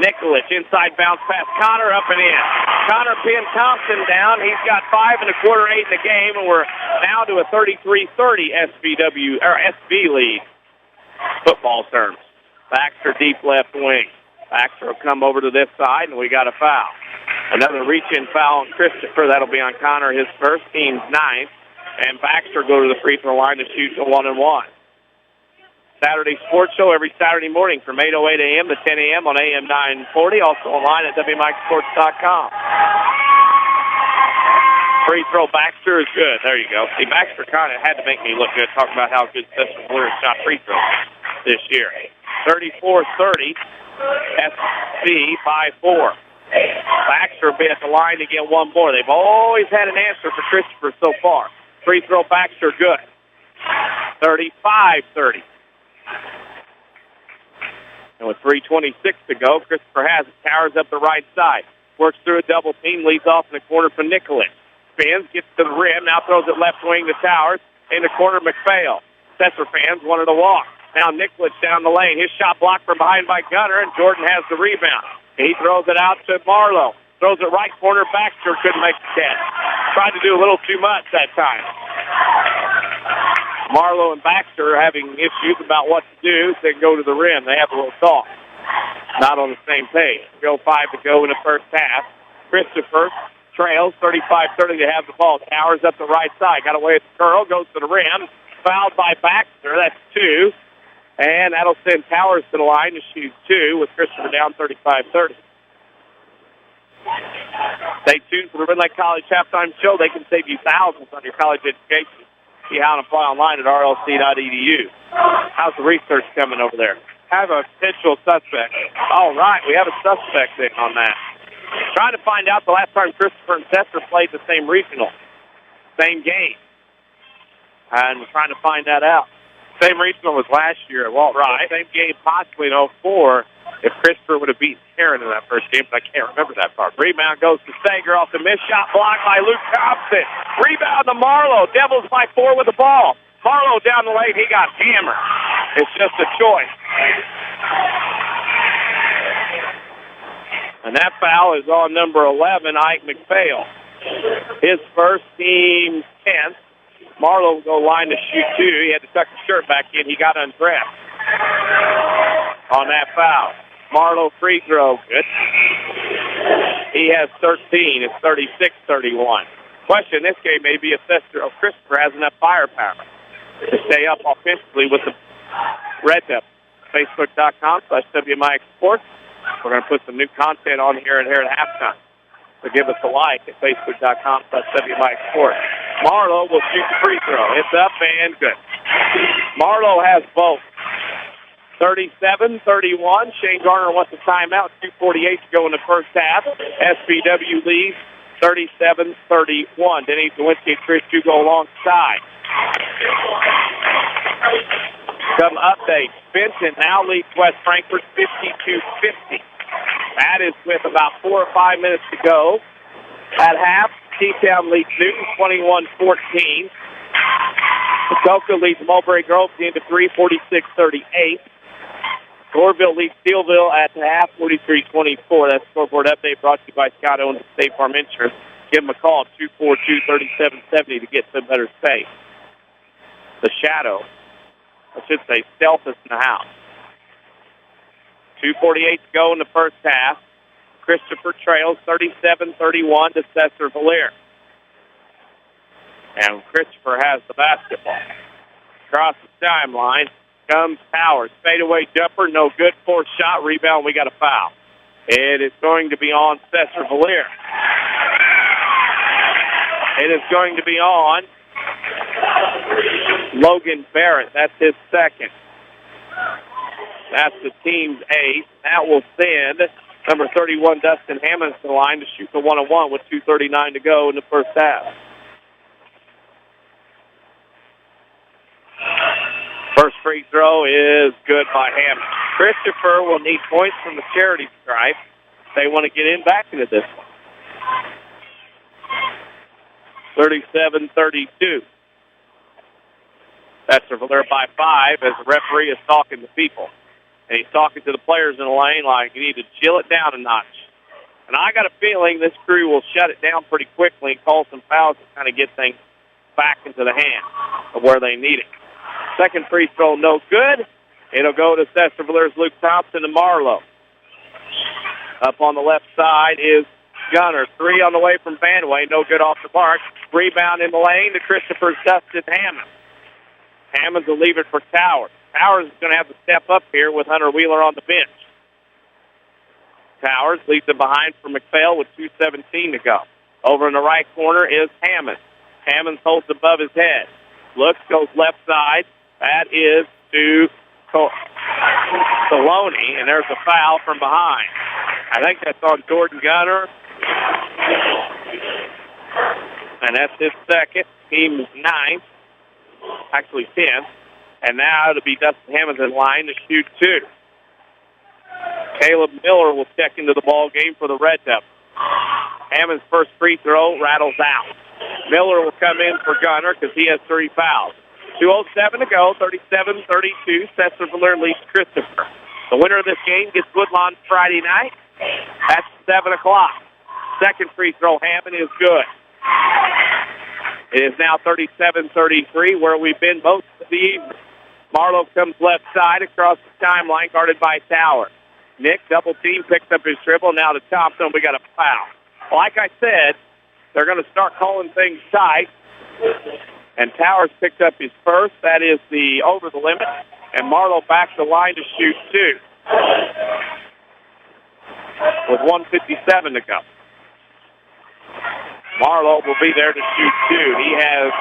Nikolic. Inside bounce pass. Connor up and in. Connor pinned Thompson down. He's got 5 1/4, 8 in the game, and we're now to a 33-30 SV lead. Football terms. Baxter deep left wing. Baxter will come over to this side, and we got a foul. Another reach-in foul on Christopher. That'll be on Connor, his first, team's 9th. And Baxter go to the free throw line to shoot to 1-1. Saturday Sports Show every Saturday morning from 8:08 a.m. to 10 a.m. on AM 940. Also online at WMIXsports.com. Free throw, Baxter is good. There you go. See, Baxter kind of had to make me look good, talking about how good Sesser-Valier shot free throws this year. 34-30, SV by 4. Baxter will be at the line to get one more. They've always had an answer for Christopher so far. Free throw, Baxter, good. 35-30. And with 3:26 to go, Christopher has it. Towers up the right side. Works through a double team, leads off in the corner for Nikolic. Spins, gets to the rim, now throws it left wing to Towers. In the corner, McPhail. Sesser fans wanted to walk. Now Nikolic down the lane. His shot blocked from behind by Gunner, and Jordan has the rebound. He throws it out to Marlo. Throws it right corner. Baxter couldn't make the catch. Tried to do a little too much that time. Marlo and Baxter are having issues about what to do. They go to the rim. They have a little talk. Not on the same page. 3:05 to go in the first half. Christopher trails 35-30 to have the ball. Towers up the right side. Got away with the curl. Goes to the rim. Fouled by Baxter. That's 2. And that'll send Towers to the line to shoot 2 with Christopher down 35-30. Stay tuned for the Red Lake College Halftime Show. They can save you thousands on your college education. See how to apply online at rlc.edu. How's the research coming over there? Have a potential suspect. All right, we have a suspect in on that. Trying to find out the last time Christopher and Sesser played the same regional. Same game. And we're trying to find that out. Same regional was last year at Walton. Right. Same game possibly in 04 if Christopher would have beaten Karen in that first game, but I can't remember that part. Rebound goes to Sager off the missed shot blocked by Luke Thompson. Rebound to Marlo. Devils by 4 with the ball. Marlo down the lane. He got hammered. It's just a choice. And that foul is on number 11, Ike McPhail. His first, team 10th. Marlo will go line to shoot two. He had to tuck his shirt back in. He got undressed on that foul. Marlo free throw. Good. He has 13. It's 36-31. Question in this game may be if Christopher has enough firepower to stay up offensively with the Red Devils. Facebook.com/WMIX Sports. We're going to put some new content on here at halftime. So give us a like at Facebook.com/WMIX Sports. Marlo will shoot the free throw. It's up and good. Marlo has both. 37-31. Shane Garner wants a timeout. 2:48 to go in the first half. SBW leads 37-31. Denny Czerwinski and Chris Hugo alongside. Some updates. Benton now leads West Frankfort 52-50. That is with about 4 or 5 minutes to go. At half, T-Town leads Newton 21-14. Patoka leads Mulberry Grove at the end of 3, 46-38. Goreville leads Steelville at the half, 43-24. That's scoreboard update brought to you by Scott Owens and State Farm Insurance. Give them a call, 242-3770, to get some better space. The shadow, I should say, stealth is in the house. 2:48 to go in the first half. Christopher trails 37-31 to Sesser-Valier. And Christopher has the basketball. Across the timeline comes Towers. Fadeaway jumper, no good. Fourth shot, rebound, we got a foul. It is going to be on Sesser-Valier. It is going to be on Logan Barrett. That's his second. That's the team's ace. That will send number 31, Dustin Hammonds, to the line to shoot the 1-on-1 with 2:39 to go in the first half. First free throw is good by Hammond. Christopher will need points from the charity stripe. They want to get in back into this one. 37-32. That's Sesser-Valier by 5 as the referee is talking to people. And he's talking to the players in the lane like, you need to chill it down a notch. And I got a feeling this crew will shut it down pretty quickly and call some fouls to kind of get things back into the hands of where they need it. Second free throw, no good. It'll go to Sesser-Valier's Luke Thompson and Marlo. Up on the left side is Gunner. 3 on the way from Vanway, no good off the mark. Rebound in the lane to Christopher's Dustin Hammond. Hammonds will leave it for Towers. Towers is going to have to step up here with Hunter Wheeler on the bench. Towers leaves it behind for McPhail with 2:17 to go. Over in the right corner is Hammonds. Hammonds holds above his head. Looks, goes left side. That is to Saloni, and there's a foul from behind. I think that's on Jordan Gunner. And that's his second. Team's 9th. Actually 10th. And now it'll be Dustin Hammonds in line to shoot 2. Caleb Miller will check into the ball game for the Red Devils. Hammonds' first free throw rattles out. Miller will come in for Gunner because he has 3 fouls. 2:07 to go, 37-32. Sesser-Valier leads Christopher. The winner of this game gets Woodlawn Friday night at 7 o'clock. Second free throw, Hammond, is good. It is now 37-33, where we've been most of the evening. Marlo comes left side across the timeline, guarded by Towers. Nick, double team, picks up his dribble. Now to Thompson, we got a foul. Like I said, they're going to start calling things tight. And Towers picked up his first. That is the over the limit. And Marlo backs the line to shoot 2. With 1:57 to go. Marlo will be there to shoot 2. He has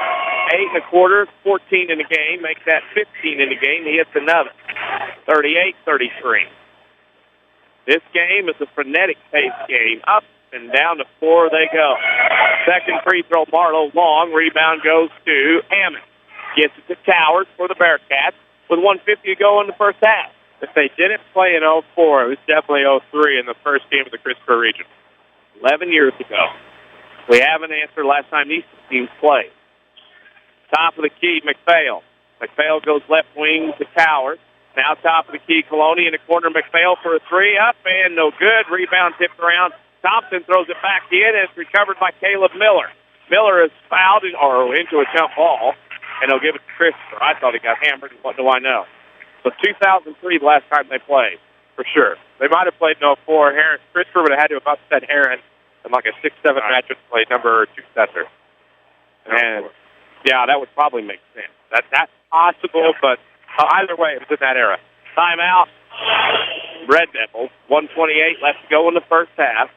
8 1/4, 14 in the game. Makes that 15 in the game. He hits another. 38-33. This game is a frenetic pace game. Up and down the floor they go. Second free throw, Marlo long. Rebound goes to Hammond. Gets it to Towers for the Bearcats with 1:50 to go in the first half. If they didn't play in 04, it was definitely 03 in the first game of the Christopher region. 11 years ago. We have an answer last time these teams played. Top of the key, McPhail. McPhail goes left wing to Towers. Now top of the key, Coloni in the corner. McPhail for a 3, up and no good. Rebound tipped around. Thompson throws it back in, and it's recovered by Caleb Miller. Miller is fouled or into a jump ball. and they'll give it to Christopher. I thought he got hammered. What do I know? So 2003, the last time they played, for sure. They might have played in 04. Christopher would have had to have upset Heron in like a 6-7 match with play number 2 Sesser. And, yeah, that would probably make sense. That's possible, but either way, it was in that era. Timeout. Red Devils, 1:28 left to go in the first half.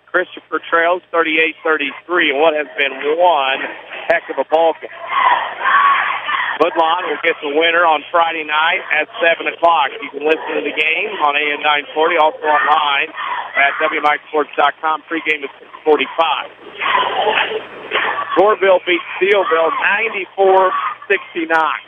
Christopher trails 38-33 in what has been one heck of a ball game. Woodlawn will get the winner on Friday night at 7 o'clock. You can listen to the game on AM 940, also online at WMIXsports.com. Pre-game is 6:45. Goreville beats Steelville 94-69.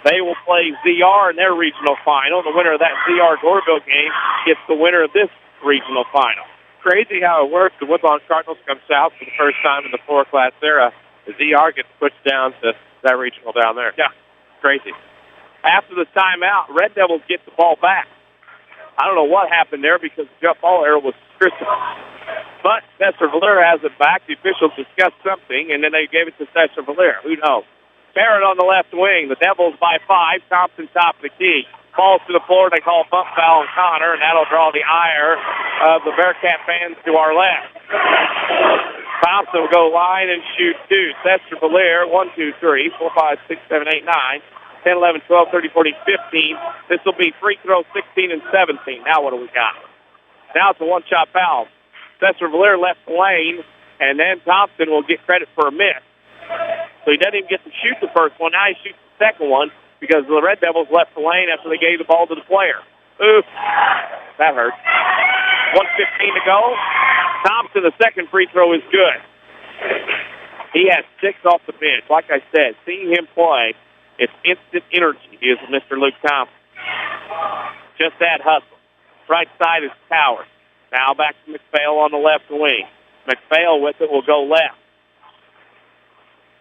They will play ZR in their regional final. The winner of that ZR-Goreville game gets the winner of this regional final. Crazy how it works. The Woodlawn Cardinals come south for the first time in the 4-class era. The ZR gets pushed down to that regional down there. Yeah, crazy. After the timeout, Red Devils get the ball back. I don't know what happened there because the jump ball error was Christopher. But Sesser-Valier has it back. The officials discussed something, and then they gave it to Sesser-Valier. Who knows? Barrett on the left wing. The Devils by 5. Thompson top of the key. Falls to the floor. They call a bump foul on Connor, and that'll draw the ire of the Bearcat fans to our left. Thompson will go line and shoot 2. Sesser-Valier, 1, 2, 3, 4, 5, 6, 7, 8, 9, 10, 11, 12, 13, 14, 15. This will be free throw 16 and 17. Now what do we got? Now it's a one-shot foul. Sesser-Valier left the lane, and then Thompson will get credit for a miss. So he doesn't even get to shoot the first one. Now he shoots the second one because the Red Devils left the lane after they gave the ball to the player. Oof. That hurt. 1:15 to go. Thompson, the second free throw is good. He has 6 off the bench. Like I said, seeing him play, it's instant energy. He is Mr. Luke Thompson. Just that hustle. Right side is Towers. Now back to McPhail on the left wing. McPhail with it will go left.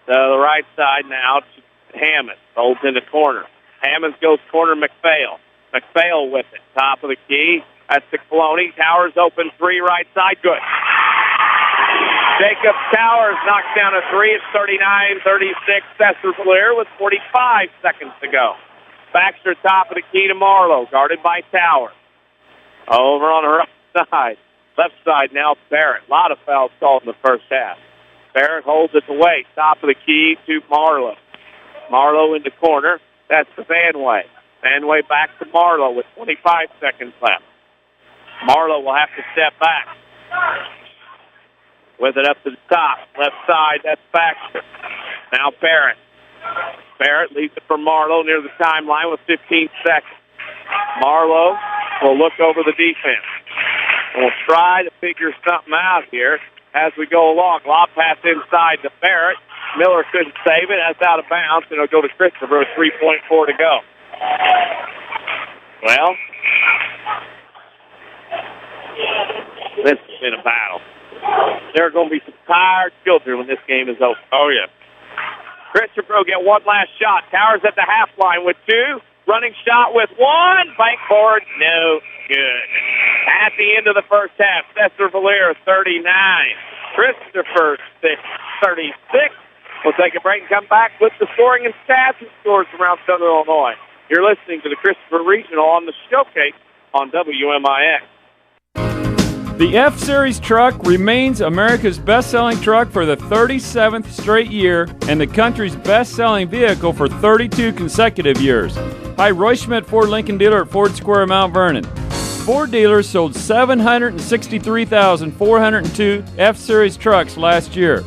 To the right side now to Hammond. Holds in the corner. Hammond goes corner McPhail. McPhail with it. Top of the key. That's to Coloni. Towers open 3 right side. Good. Jacob Towers knocks down a 3. It's 39-36. Sesser-Valier with 45 seconds to go. Baxter top of the key to Marlo. Guarded by Towers. Over on the right side. Left side now Barrett. A lot of fouls called in the first half. Barrett holds it away. Top of the key to Marlo. Marlo in the corner. That's the Vanway. Vanway back to Marlo with 25 seconds left. Marlo will have to step back. With it up to the top. Left side, that's Baxter. Now Barrett. Barrett leaves it for Marlo near the timeline with 15 seconds. Marlo will look over the defense. We'll try to figure something out here as we go along. Lob pass inside to Barrett. Miller couldn't save it. That's out of bounds, and it'll go to Christopher with 3.4 to go. Well, this has been a battle. There are going to be some tired children when this game is over. Oh, yeah. Christopher will get one last shot. Towers at the half line with 2. Running shot with 1. Bank board, no good. At the end of the first half, Sesser-Valier 39. Christopher 36. We'll take a break and come back with the scoring and stats and scores around Southern Illinois. You're listening to the Christopher Regional on the Showcase on WMIX. The F-Series truck remains America's best-selling truck for the 37th straight year and the country's best-selling vehicle for 32 consecutive years. Hi, Roy Schmidt Ford Lincoln dealer at Ford Square, Mount Vernon. Ford dealers sold 763,402 F-Series trucks last year.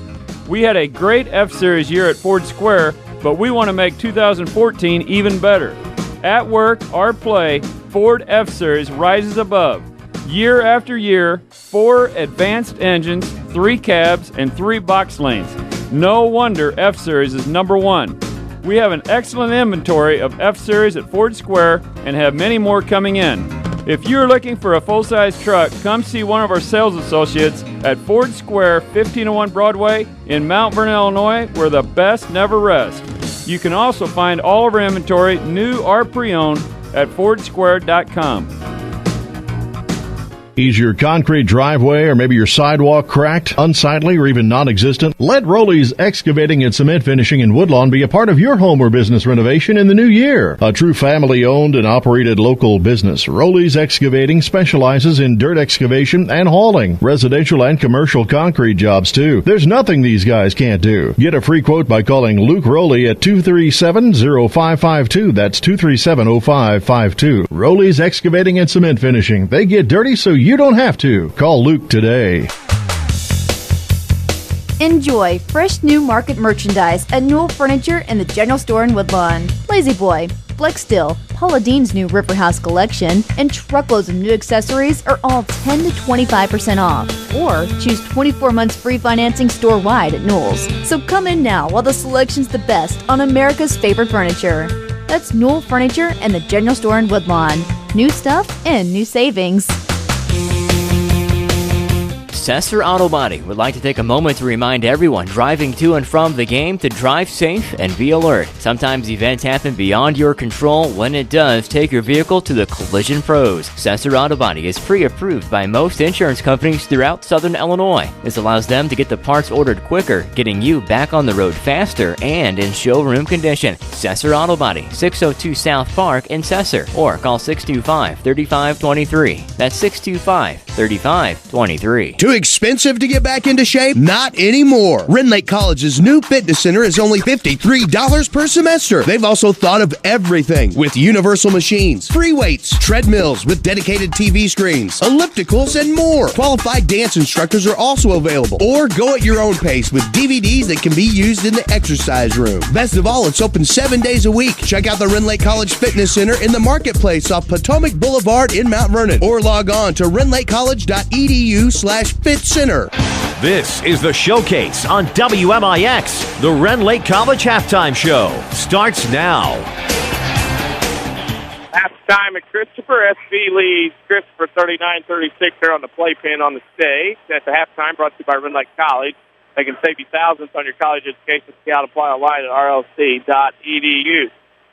We had a great F-Series year at Ford Square, but we want to make 2014 even better. At work or play, Ford F-Series rises above. Year after year, 4 advanced engines, 3 cabs, and 3 box lanes. No wonder F-Series is number 1. We have an excellent inventory of F-Series at Ford Square and have many more coming in. If you're looking for a full-size truck, come see one of our sales associates at Ford Square, 1501 Broadway in Mount Vernon, Illinois, where the best never rest. You can also find all of our inventory, new or pre-owned, at FordSquare.com. Is your concrete driveway or maybe your sidewalk cracked, unsightly, or even non-existent? Let Rowley's Excavating and Cement Finishing in Woodlawn be a part of your home or business renovation in the new year. A true family-owned and operated local business, Rowley's Excavating specializes in dirt excavation and hauling, residential and commercial concrete jobs too. There's nothing these guys can't do. Get a free quote by calling Luke Rowley at 237-0552. That's 237-0552. Rowley's Excavating and Cement Finishing. They get dirty so you don't have to. Call Luke today. Enjoy fresh new market merchandise at Newell Furniture in the General Store in Woodlawn. Lazy Boy, Flex Steel, Paula Deen's new River House collection, and truckloads of new accessories are all 10 to 25% off. Or choose 24 months free financing store-wide at Newell's. So come in now while the selection's the best on America's favorite furniture. That's Newell Furniture and the General Store in Woodlawn. New stuff and new savings. Sesser Auto Body would like to take a moment to remind everyone driving to and from the game to drive safe and be alert. Sometimes events happen beyond your control. When it does, take your vehicle to the collision pros. Sesser Auto Body is pre-approved by most insurance companies throughout Southern Illinois. This allows them to get the parts ordered quicker, getting you back on the road faster and in showroom condition. Sesser Auto Body, 602 South Park in Sesser, or call 625-3523. That's 625-3523. Too expensive to get back into shape? Not anymore. Ren Lake College's new fitness center is only $53 per semester. They've also thought of everything with universal machines, free weights, treadmills with dedicated TV screens, ellipticals, and more. Qualified dance instructors are also available. Or go at your own pace with DVDs that can be used in the exercise room. Best of all, it's open 7 days a week. Check out the Ren Lake College Fitness Center in the Marketplace off Potomac Boulevard in Mount Vernon. Or log on to renlakecollege.edu/Fit Center. This is the Showcase on WMIX. The Ren Lake College Halftime Show starts now. Halftime at Christopher. SV leads Christopher 39-36 there on the playpen on the stage. At the halftime, brought to you by Ren Lake College. They can save you thousands on your college education. Scout apply online at rlc.edu.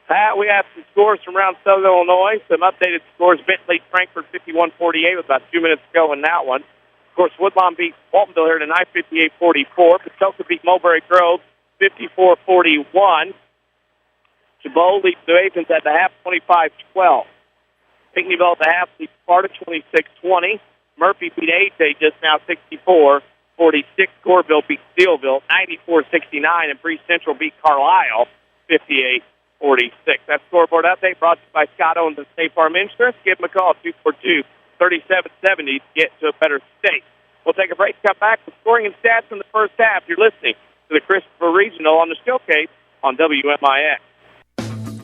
Pat, we have some scores from around Southern Illinois. Some updated scores. Bentley Frankfort 51-48 with about 2 minutes to go in that one. Of course, Woodlawn beat Waltonville here tonight 58-44. Patoka beat Mulberry Grove 54-41. Chabot leads the Agents at the half 25-12. Pinckneyville at the half leads Sparta 26-20. Murphy beat AJ just now 64-46. Goreville beat Steelville 94-69. And Bree Central beat Carlisle 58-46. That scoreboard update brought to you by Scott Owens and State Farm Insurance. Give them a call, 242-3770 to get to a better state. We'll take a break, come back with scoring and stats in the first half. You're listening to the Christopher Regional on the Showcase on WMIX.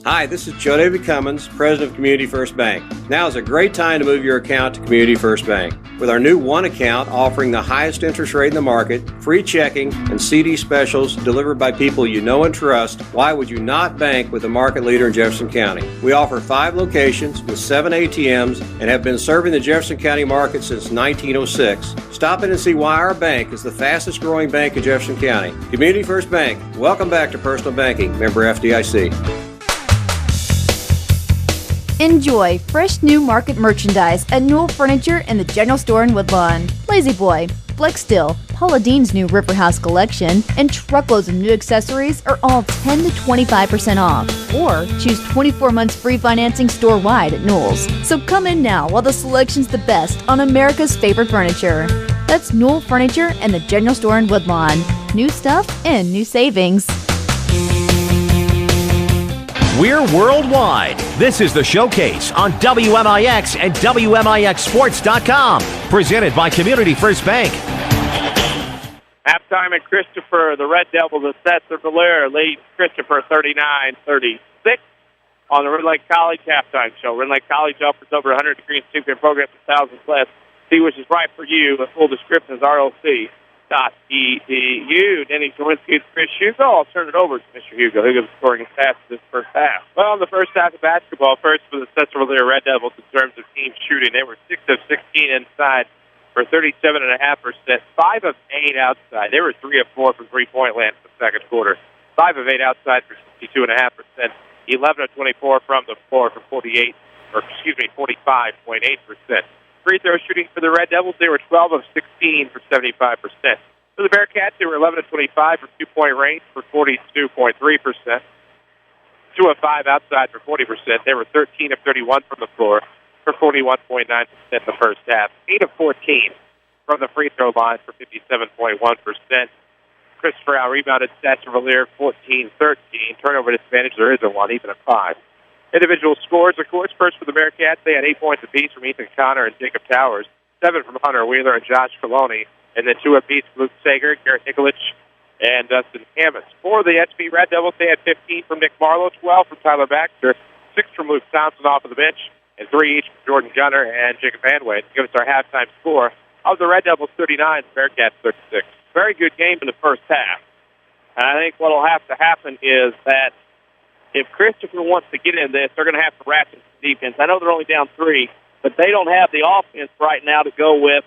Hi, this is Joe David Cummins, President of Community First Bank. Now is a great time to move your account to Community First Bank. With our new One Account offering the highest interest rate in the market, free checking, and CD specials delivered by people you know and trust, why would you not bank with the market leader in Jefferson County? We offer 5 locations with 7 ATMs and have been serving the Jefferson County market since 1906. Stop in and see why our bank is the fastest growing bank in Jefferson County. Community First Bank. Welcome back to Personal Banking. Member FDIC. Enjoy fresh new market merchandise at Newell Furniture in the General Store in Woodlawn. Lazy Boy, Flex Steel, Paula Deen's new River House collection, and truckloads of new accessories are all 10 to 25% off. Or choose 24 months free financing store-wide at Newell's. So come in now while the selection's the best on America's favorite furniture. That's Newell Furniture and the General Store in Woodlawn. New stuff and new savings. We're worldwide. This is the Showcase on WMIX and WMIXSports.com. Presented by Community First Bank. Halftime at Christopher. The Red Devils of Sesser-Valier lead Christopher 39-36 on the Red Lake College Halftime Show. Red Lake College offers over 100 degree student programs for thousands less. See which is right for you. A full description is RLC.edu. Denny Czerwinski, Chris Hugo. I'll turn it over to Mr. Hugo. Hugo's scoring stats this first half. Well, in the first half of basketball, first for the Sesser-Valier Red Devils in terms of team shooting, they were 6 of 16 inside for 37.5%, 5 of 8 outside. They were 3 of 4 from three-point land in the second quarter, 5 of 8 outside for 62.5%, 11 of 24 from the floor for 45.8%. free throw shooting for the Red Devils, they were 12 of 16 for 75%. For the Bearcats, they were 11 of 25 for two-point range for 42.3%. 2 of 5 outside for 40%. They were 13 of 31 from the floor for 41.9% in the first half. 8 of 14 from the free throw line for 57.1%. Christopher out-rebounded Sesser-Valier 14-13. Turnover disadvantage, there isn't one, even at 5. Individual scores, of course, first for the Bearcats, they had 8 points apiece from Ethan Connor and Jacob Towers, 7 from Hunter Wheeler and Josh Coloni, and then 2 apiece from Luke Sager, Garrett Nikolic, and Dustin Hammons. For the SB Red Devils, they had 15 from Nick Marlo, 12 from Tyler Baxter, 6 from Luke Thompson off of the bench, and 3 each from Jordan Gunner and Jacob Van Wade to give us our halftime score of the Red Devils 39, Bearcats 36. Very good game in the first half. And I think what will have to happen is that if Christopher wants to get in this, they're going to have to ratchet the defense. I know they're only down 3, but they don't have the offense right now to go with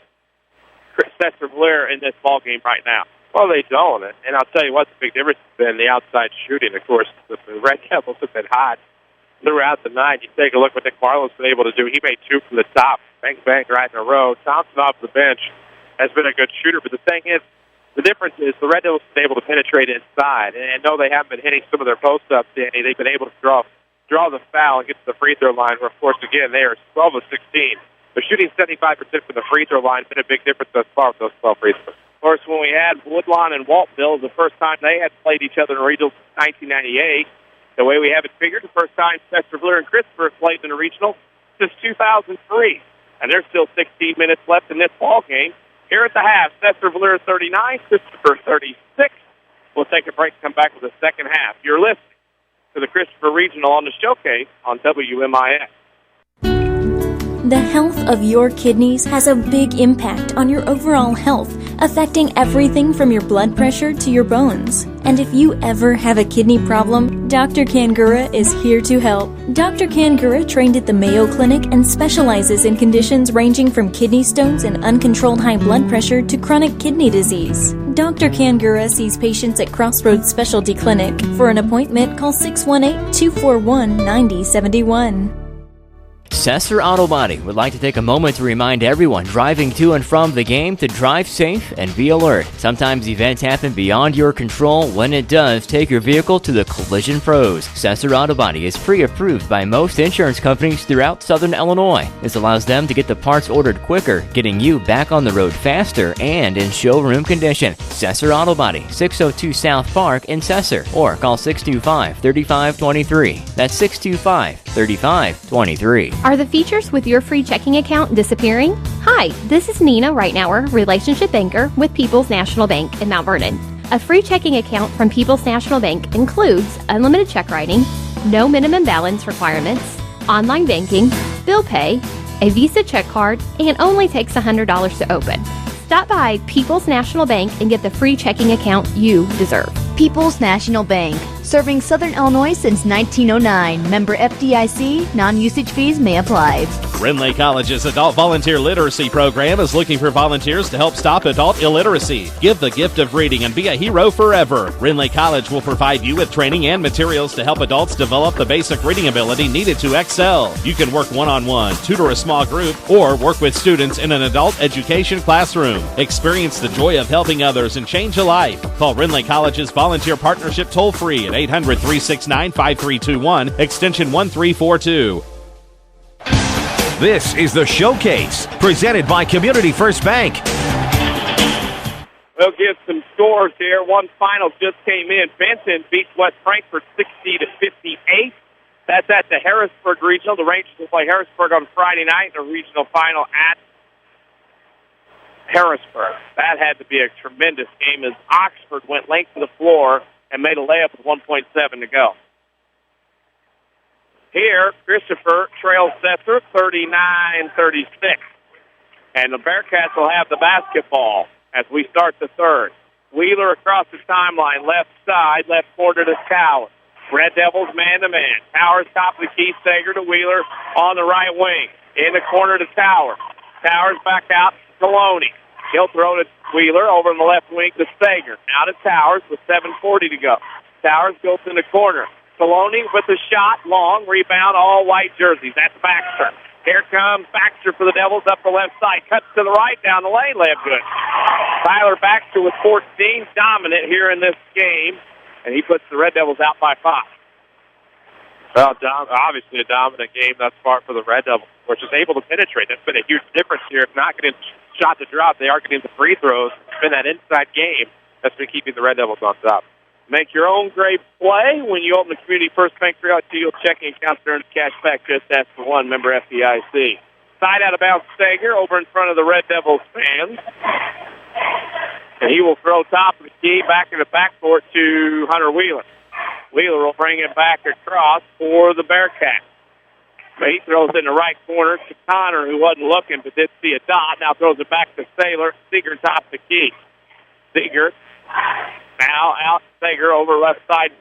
Sesser-Valier in this ballgame right now. Well, they don't. And I'll tell you what the big difference has been, the outside shooting. Of course, the Red Devils have been hot throughout the night. You take a look what Nick Marlo's been able to do. He made 2 from the top. Bang, bang, right in a row. Thompson off the bench has been a good shooter. But the thing is, the difference is the Red Devils have been able to penetrate inside. And no, they haven't been hitting some of their post-ups, Danny. They've been able to draw the foul and get to the free throw line, where, of course, again, they are 12 of 16. But shooting 75% from the free throw line has been a big difference thus far with those 12 free throws. Of course, when we had Woodlawn and Waltville, the first time they had played each other in regionals since 1998, the way we have it figured, the first time Sesser-Valier and Christopher have played in a regional since 2003. And there's still 16 minutes left in this ball game. Here at the half, Sesser-Valier 39, Christopher 36. We'll take a break and come back with the second half. You're listening to the Christopher Regional on the Showcase on WMIX. The health of your kidneys has a big impact on your overall health, affecting everything from your blood pressure to your bones. And if you ever have a kidney problem, Dr. Kangura is here to help. Dr. Kangura trained at the Mayo Clinic and specializes in conditions ranging from kidney stones and uncontrolled high blood pressure to chronic kidney disease. Dr. Kangura sees patients at Crossroads Specialty Clinic. For an appointment, call 618-241-9071. Sesser Auto Body would like to take a moment to remind everyone driving to and from the game to drive safe and be alert. Sometimes events happen beyond your control. When it does, take your vehicle to the Collision Pros. Sesser Auto Body is pre-approved by most insurance companies throughout Southern Illinois. This allows them to get the parts ordered quicker, getting you back on the road faster and in showroom condition. Sesser Auto Body, 602 South Park in Sesser, or call 625-3523. That's 625-3523. Are the features with your free checking account disappearing? Hi, this is Nina Reitnauer, relationship banker with People's National Bank in Mount Vernon. A free checking account from People's National Bank includes unlimited check writing, no minimum balance requirements, online banking, bill pay, a Visa check card, and only takes $100 to open. Stop by People's National Bank and get the free checking account you deserve. People's National Bank, serving Southern Illinois since 1909. Member FDIC, non-usage fees may apply. Renly College's Adult Volunteer Literacy Program is looking for volunteers to help stop adult illiteracy. Give the gift of reading and be a hero forever. Renly College will provide you with training and materials to help adults develop the basic reading ability needed to excel. You can work one-on-one, tutor a small group, or work with students in an adult education classroom. Experience the joy of helping others and change a life. Call Renly College's Volunteer Partnership toll-free at 800-369-5321, extension 1342. This is the Showcase, presented by Community First Bank. We'll give some scores here. One final just came in. Benton beats West Frankfort 60-58. That's at the Harrisburg Regional. The Rangers will play Harrisburg on Friday night in a regional final at Harrisburg. That had to be a tremendous game as Oxford went length to the floor and made a layup with 1.7 to go. Here, Christopher trails Sesser 39-36. And the Bearcats will have the basketball as we start the third. Wheeler across the timeline, left side, left corner to Towers. Red Devils man-to-man. Towers top of the key, Sager to Wheeler on the right wing. In the corner to Towers. Towers back out to Coloni. He'll throw to Wheeler over in the left wing to Sager. Out of Towers with 7:40 to go. Towers goes in the corner. Coloni with the shot, long, rebound, all white jerseys. That's Baxter. Here comes Baxter for the Devils up the left side. Cuts to the right, down the lane, layup good. Tyler Baxter with 14, dominant here in this game, and he puts the Red Devils out by 5. Well, obviously a dominant game thus far for the Red Devils, which is able to penetrate. That's been a huge difference here. If not getting shot to drop, they are getting the free throws. It's been that inside game that's been keeping the Red Devils on top. Make your own great play when you open the Community First Bank 3-out-2 checking account. Earns cash back. Just ask for one. Member FDIC. Side out of bounds, Sager over in front of the Red Devils fans. And he will throw top of the key back in the backcourt to Hunter Wheeler. Wheeler will bring it back across for the Bearcats. He throws it in the right corner to Connor, who wasn't looking but did see a dot. Now throws it back to Seeger top the key. Seeger now out Sager over left side.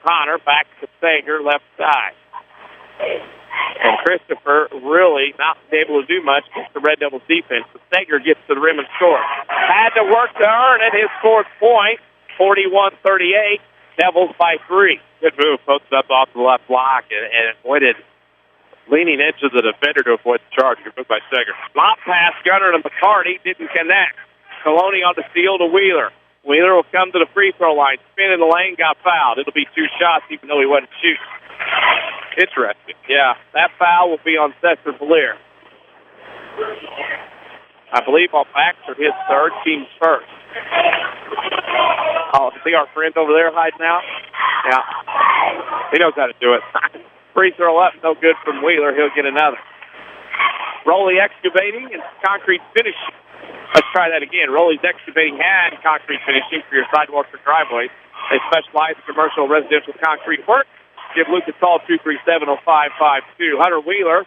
Connor back to Sager left side. And Christopher really not able to do much against the Red Devils defense. But Sager gets to the rim and scores. Had to work to earn it. His fourth point, 41-38. Devils by 3. Good move. Posted up off the left block and avoided leaning into the defender to avoid the charge. Good move by Sager. Lob pass, Gunner to McCarty. Didn't connect. Coloni on the steal to Wheeler. Wheeler will come to the free throw line. Spin in the lane, got fouled. It'll be 2 shots even though he wasn't shooting. Interesting. Yeah, that foul will be on Sesser-Valier. I believe on Baxter, his third, team's first. Oh, see our friend over there hiding out? Yeah. He knows how to do it. Free throw up, no good from Wheeler. He'll get another. Roley Excavating and Concrete Finishing. Let's try that again. Roley's Excavating and Concrete Finishing for your sidewalks or driveways. They specialize in commercial and residential concrete work. Give Luke a call, 237-0552. Hunter Wheeler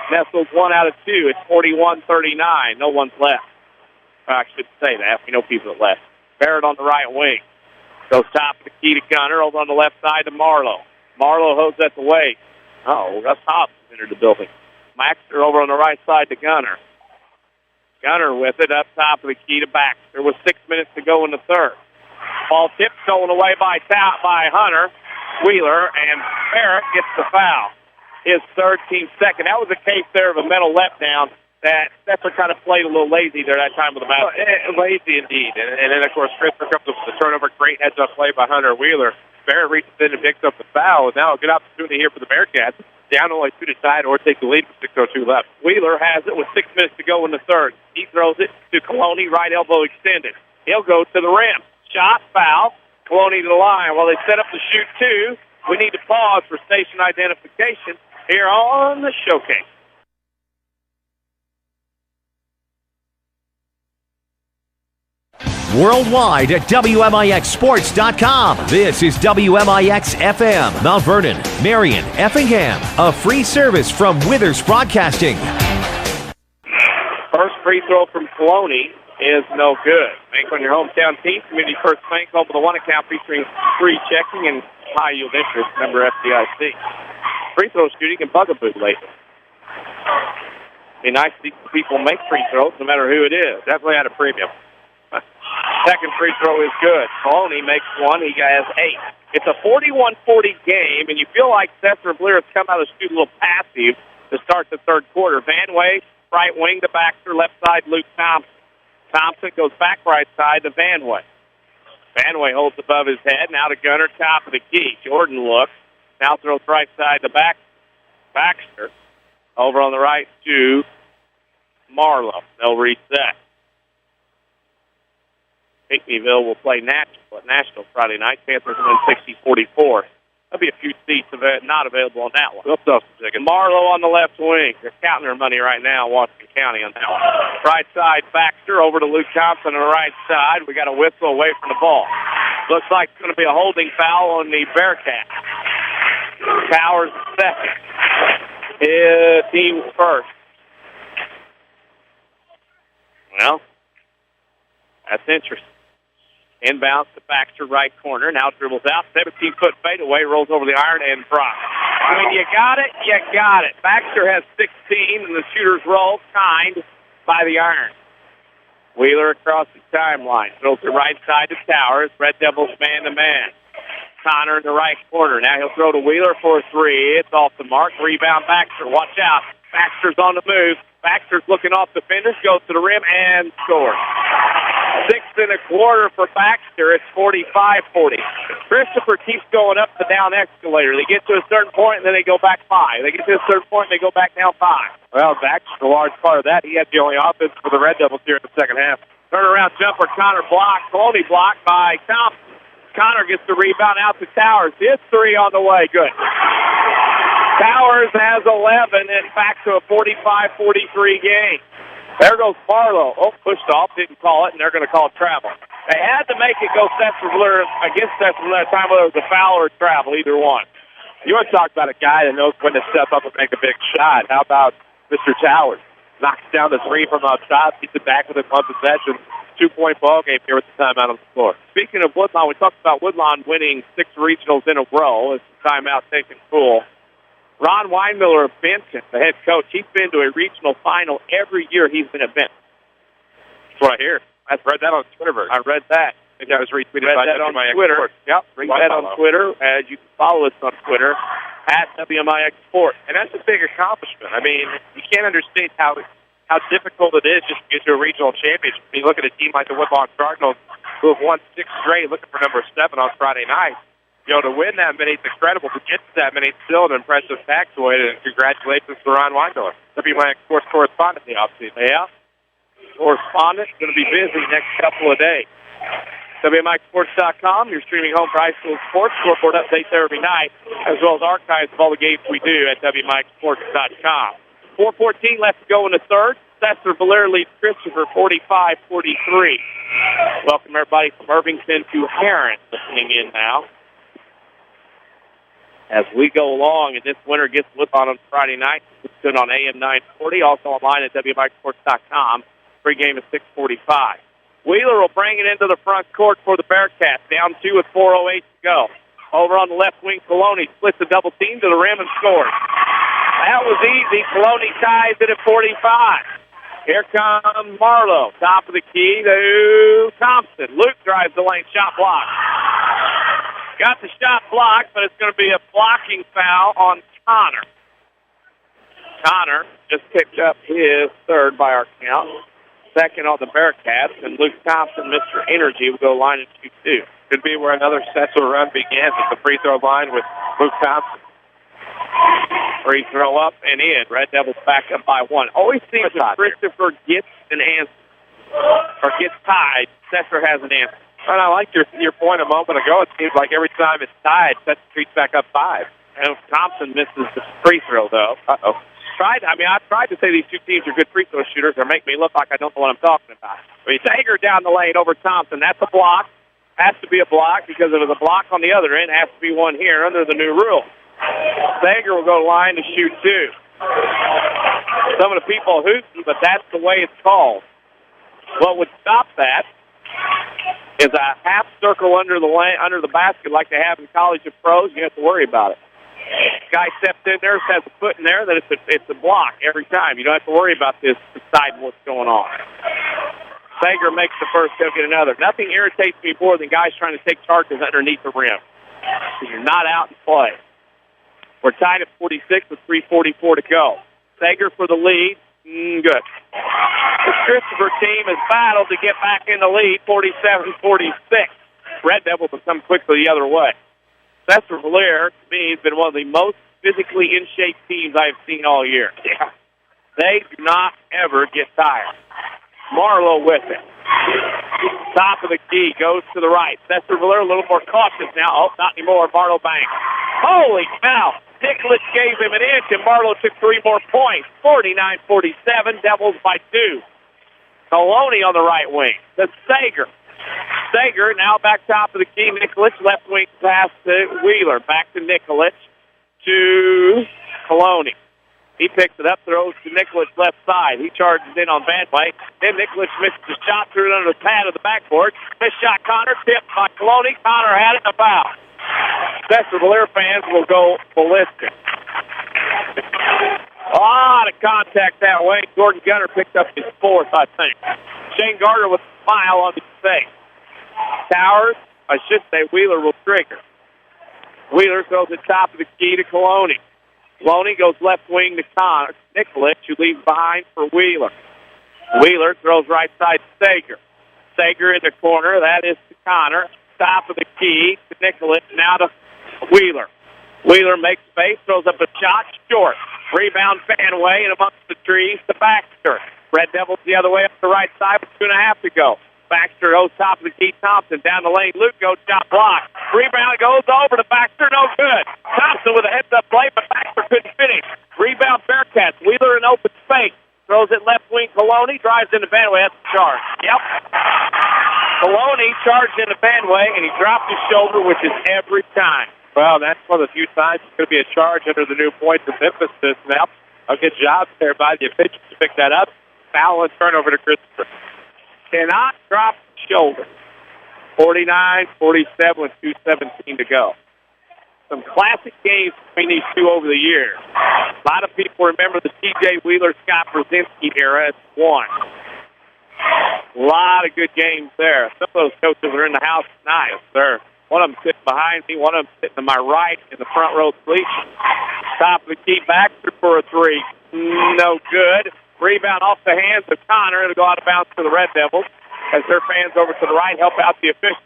nestles 1 out of 2. It's 41-39. No one's left. I shouldn't say that. We know people are left. Barrett on the right wing. Goes top of the key to Gunner. Over on the left side to Marlo. Marlo holds at the way. Oh, Russ Hobbs entered the building. Baxter over on the right side to Gunner. Gunner with it up top of the key to Baxter with 6 minutes to go in the third. Ball tipped, stolen away by Hunter Wheeler, and Barrett gets the foul. His third, team second. That was a case there of a mental letdown. That's kind of played a little lazy there that time with the basketball. Lazy indeed. And then, of course, Christopher comes up with the turnover. Great heads-up play by Hunter Wheeler. Barrett reaches in and picks up the foul. And now a good opportunity here for the Bearcats. Down only 2 to tie or take the lead with 6:02 left. Wheeler has it with 6 minutes to go in the third. He throws it to Coloni, right elbow extended. He'll go to the rim. Shot, foul. Coloni to the line. While they set up to shoot 2, we need to pause for station identification here on the showcase. Worldwide at WMIXSports.com. This is WMIX FM, Mount Vernon, Marion, Effingham. A free service from Withers Broadcasting. First free throw from Coloni is no good. Bank on your hometown team. Community First Bank, home of the one account featuring free checking and high yield interest. Member FDIC. Free throw shooting and bugaboo lately. Be nice to see people make free throws, no matter who it is. Definitely at a premium. Second free throw is good. Coloni makes one. He has 8. It's a 41-40 game, and you feel like Sesser-Valier has come out of the shoot a little passive to start the third quarter. Van Way, right wing to Baxter, left side Luke Thompson. Thompson goes back right side to Van Way. Van Way holds above his head. Now to Gunner, top of the key. Jordan looks. Now throws right side to Baxter. Over on the right to Marlo. They'll reset. Pinckneyville will play Nashville Friday night. Panthers win 60-44. There'll be a few seats not available on that one. Marlo on the left wing. They're counting their money right now in Washington County on that one. Right side, Baxter over to Luke Thompson on the right side. We got a whistle away from the ball. Looks like it's going to be a holding foul on the Bearcats. Towers second. His team first. Well, that's interesting. Inbounds to Baxter, right corner. Now dribbles out. 17-foot fadeaway. Rolls over the iron and drops. I mean, you got it. You got it. Baxter has 16, and the shooter's roll timed by the iron. Wheeler across the timeline. Throws to right side to Towers. Red Devils man-to-man. Connor in the right corner. Now he'll throw to Wheeler for a three. It's off the mark. Rebound Baxter. Watch out. Baxter's on the move. Baxter's looking off defenders, goes to the rim, and scores. 6 1/4 for Baxter. It's 45-40. Christopher keeps going up the down escalator. They get to a certain point, and then they go back 5. They get to a certain point, and they go back down 5. Well, Baxter's a large part of that. He had the only offense for the Red Devils here in the second half. Turnaround jumper, Connor blocked. Colony blocked by Thompson. Connor gets the rebound out to Towers. His three on the way. Good. Towers has 11 and back to a 45-43 game. There goes Marlo. Oh, pushed off, didn't call it, and they're going to call travel. They had to make it go Sesser-Valier against Sesser-Valier that time, whether it was a foul or a travel, either one. You want to talk about a guy that knows when to step up and make a big shot. How about Mr. Towers? Knocks down the three from outside, gets it back with a one possession. 2-point ball game here with the timeout on the floor. Speaking of Woodlawn, we talked about Woodlawn winning 6 regionals in a row. It's the timeout taken full. Ron Weinmiller of Benton, the head coach, he's been to a regional final every year he's been at Benton. That's what I hear. I read that on Twitter. I read that. I think that was retweeted by that on Twitter. Yep, read that on Twitter. As you can follow us on Twitter, at WMIX Sports. And that's a big accomplishment. I mean, you can't understate how difficult it is just to get to a regional championship. I mean, look at a team like the Woodlawn Cardinals, who have won 6 straight, looking for number 7 on Friday night. You know, to win that many, it's incredible. To get to that many, it's still an impressive factoid, and congratulations to Ron Weindler, WMIX Sports correspondent in the offseason. Yeah. Correspondent, going to be busy next couple of days. WMIXsports.com, your streaming home for high school sports. Scoreboard updates every night, as well as archives of all the games we do at WMIXsports.com. 4:14 left to go in the third. Sesser-Valier leads Christopher 45-43. Welcome everybody from Irvington to Heron listening in now. As we go along, and this winner gets Woodlawn on Friday night. It's good on AM 940, also online at WMIXsports.com. Pre-game is 6:45. Wheeler will bring it into the front court for the Bearcats. Down 2 with 4:08 to go. Over on the left wing, Coloni splits a double team to the rim and scores. That was easy. Coloni ties it at 45. Here comes Marlo. Top of the key to Thompson. Luke drives the lane. Shot blocked. Got the shot blocked, but it's going to be a blocking foul on Connor. Connor just picked up his third by our count. Second on the Bearcats, and Luke Thompson, Mr. Energy, will go line and shoot 2. Could be where another Sessler run begins at the free throw line with Luke Thompson. Free throw up and in. Red Devils back up by 1. Always seems that Christopher gets an answer or gets tied, Sesser has an answer. And I like your point a moment ago. It seems like every time it's tied, Sesser treats back up 5. And Thompson misses the free throw, though. Uh-oh. I tried to say these two teams are good free throw shooters or make me look like I don't know what I'm talking about. Sager down the lane over Thompson. That's a block. Has to be a block because if it was a block on the other end, has to be one here under the new rule. Sager will go line to shoot 2. Some of the people hooting, but that's the way it's called. What would stop that is a half circle under the basket like they have in college and pros. You have to worry about it. Guy steps in there, has a foot in there, then it's a block every time. You don't have to worry about this deciding what's going on. Sager makes the first, he'll get another. Nothing irritates me more than guys trying to take charges underneath the rim. You're not out in play. We're tied at 46 with 3:44 to go. Sager for the lead. Good. The Christopher team has battled to get back in the lead, 47-46. Red Devils have come quickly the other way. Sesser-Valier, to me, has been one of the most physically in-shape teams I've seen all year. Yeah. They do not ever get tired. Marlo with it. Top of the key, goes to the right. Sesser-Valier a little more cautious now. Oh, not anymore. Marlo banks. Holy cow. Nicholas gave him an inch, and Marlo took 3 more points. 49-47, Devils by 2. Coloni on the right wing. The Sager. Sager now back top of the key. Nicholas left wing pass to Wheeler. Back to Nicholas to Coloni. He picks it up, throws to Nicholas left side. He charges in on Van Way. Then Nicholas misses the shot, threw it under the pad of the backboard. Missed shot Connor, tipped by Coloni. Connor had it in the foul. Sesser-Valier fans will go ballistic. A lot of contact that way. Jordan Gunner picked up his 4th, I think. Shane Garner with a smile on his face. Towers, I should say Wheeler will trigger. Wheeler throws it top of the key to Coloni. Coloni goes left wing to Connor. Nicholas, who leaves behind for Wheeler. Wheeler throws right side to Sager. Sager in the corner. That is to Connor. Top of the key to Nicholas. Now to Wheeler. Wheeler makes space, throws up a shot, short. Rebound Fanway and amongst the trees to Baxter. Red Devils the other way up the right side with 2.5 to go. Baxter goes top of the key. Thompson down the lane. Luke goes shot block. Rebound goes over to Baxter. No good. Thompson with a heads-up play, but Baxter couldn't finish. Rebound Bearcats. Wheeler in open space. Throws it left wing. Coloni drives into Fanway. That's the charge. Yep. Coloni charged into Fanway, and he dropped his shoulder, which is every time. Well, that's one of the few times it's going to be a charge under the new points of emphasis now. A good job there by the officials to pick that up. Foul and turnover to Christopher. Cannot drop the shoulder. 49-47 with 2:17 to go. Some classic games between these two over the years. A lot of people remember the T.J. Wheeler, Scott Brzezinski era as one. A lot of good games there. Some of those coaches are in the house tonight. One of them sitting behind me, one of them sitting to my right in the front row bleachers. Top of the key, Baxter for a three. No good. Rebound off the hands of Connor. It'll go out of bounds for the Red Devils as their fans over to the right help out the officials.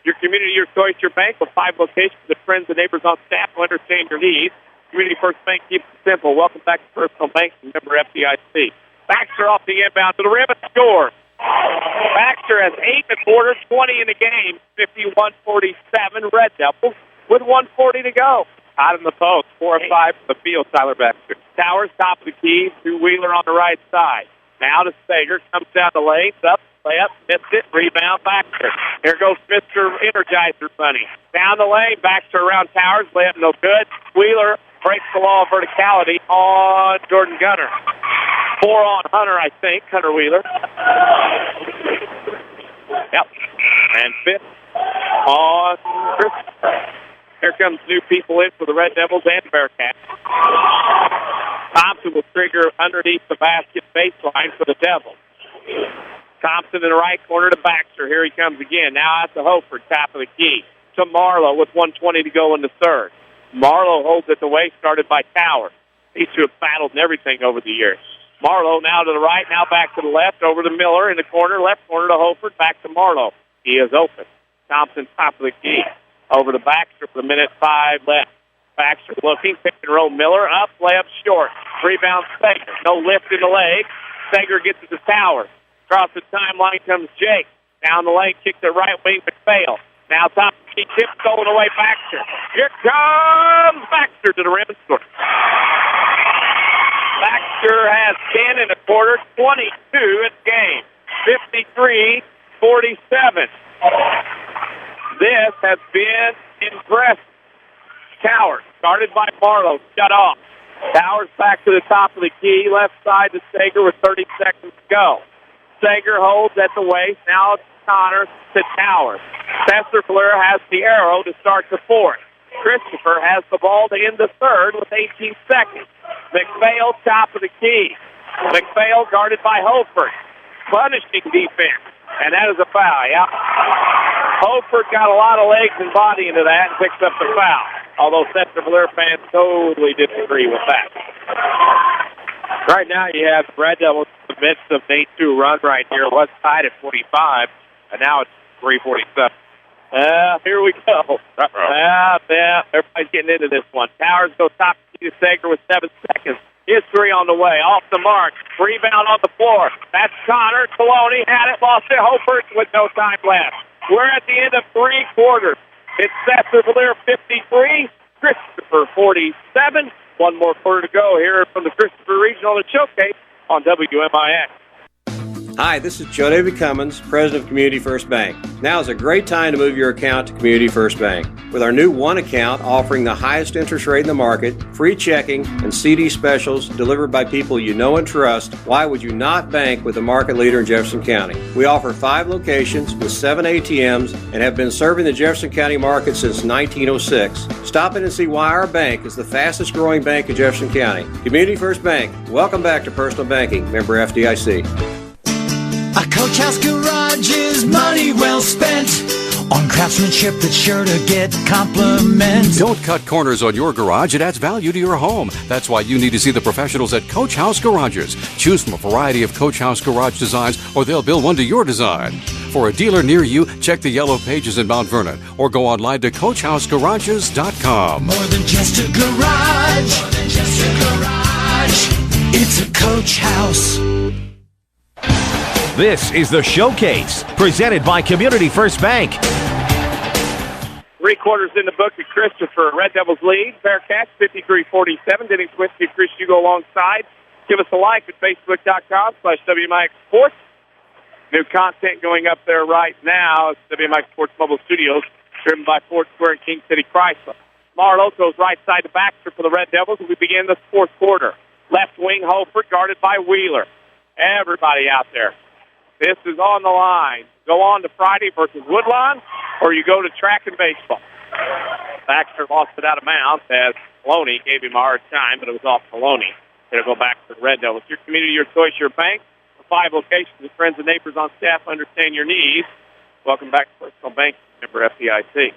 Your community, your choice, your bank with 5 locations of friends and neighbors on staff who understand your needs. Community First Bank keeps it simple. Welcome back to Personal Banking, member FDIC. Baxter off the inbound to the rim and scores. Baxter has 8 in the quarter, 20 in the game, 51-47. Red Devils with 1:40 to go. Out in the post, 4 of 5 from the field, Tyler Baxter. Towers top of the key to Wheeler on the right side. Now to Sager, comes down the lane, up, layup, missed it, rebound Baxter. Here goes Mr. Energizer Bunny. Down the lane, Baxter around Towers, layup no good. Wheeler breaks the law of verticality on Jordan Gunner. 4 on Hunter, I think, Hunter Wheeler. Yep. And 5th on Christopher. Here comes new people in for the Red Devils and Bearcats. Thompson will trigger underneath the basket baseline for the Devils. Thompson in the right corner to Baxter. Here he comes again. Now out to Hofer, top of the key. To Marlo with 1:20 to go in the third. Marlo holds it the way started by Towers. These two have battled and everything over the years. Marlo now to the right, now back to the left, over to Miller in the corner, left corner to Hofer, back to Marlo. He is open. Thompson top of the key. Over to Baxter for the 1:05 left. Baxter looking, pick and roll Miller, up, layup short. Rebound Sager, no lift in the leg. Sager gets it to Towers. Across the timeline comes Jake. Down the lane, kicks it right wing, but fails. Now top of the key, tip stolen away Baxter. Here comes Baxter to the rim and scores. Baxter has 10 in the quarter, 22 in the game. 53-47. This has been impressive. Towers, started by Marlo, shut off. Towers back to the top of the key, left side to Sager with 30 seconds to go. Sager holds at the waist, now it's Connor to Towers. Sesser-Valier has the arrow to start the fourth. Christopher has the ball to end the third with 18 seconds. McPhail, top of the key. McPhail guarded by Holford. Punishing defense. And that is a foul, yeah. Holford got a lot of legs and body into that and picks up the foul. Although Sesser-Valier fans totally disagree with that. Right now you have Red Devils in the midst of an 8-2 run right here. It was tied at 45, and now it's 3:47. Here we go. Everybody's getting into this one. Towers goes top to Sager with 7 seconds. His three on the way. Off the mark. Rebound on the floor. That's Connor. Coloni had it. Lost it. Hofer with no time left. We're at the end of 3 quarters. It's Sesser-Valier 53, Christopher 47. One more quarter to go here from the Christopher Regional Showcase on WMIX. Hi, this is Joe David Cummins, President of Community First Bank. Now is a great time to move your account to Community First Bank. With our new One account offering the highest interest rate in the market, free checking, and CD specials delivered by people you know and trust, why would you not bank with the market leader in Jefferson County? We offer 5 locations with 7 ATMs and have been serving the Jefferson County market since 1906. Stop in and see why our bank is the fastest growing bank in Jefferson County. Community First Bank. Welcome back to Personal Banking. Member FDIC. A Coach House garage is money well spent. on craftsmanship that's sure to get compliments. Don't cut corners on your garage. It adds value to your home. That's why you need to see the professionals at Coach House Garages. Choose from a variety of Coach House garage designs, or they'll build one to your design. For a dealer near you, check the yellow pages in Mount Vernon or go online to CoachHouseGarages.com. More than just a garage. More than just a garage. It's a Coach House. This is the Showcase, presented by Community First Bank. 3 quarters in the book at Christopher. Red Devils lead. Bearcats 53-47. Denny Czerwinski and Chris Hugo alongside. Give us a like at Facebook.com/WMIX Sports. New content going up there right now. It's WMIX Sports Mobile Studios, driven by Ford Square and King City Chrysler. Marlo goes right side to Baxter for the Red Devils as we begin the fourth quarter. Left wing, Holford, guarded by Wheeler. Everybody out there. This is on the line. Go on to Friday versus Woodlawn, or you go to track and baseball. Baxter lost it out of bounds as Maloney gave him a hard time, but it was off Maloney. It'll go back to the Red Devils. Your community, your choice, your bank. 5 locations of friends and neighbors on staff understand your needs. Welcome back to Personal Bank, member FDIC.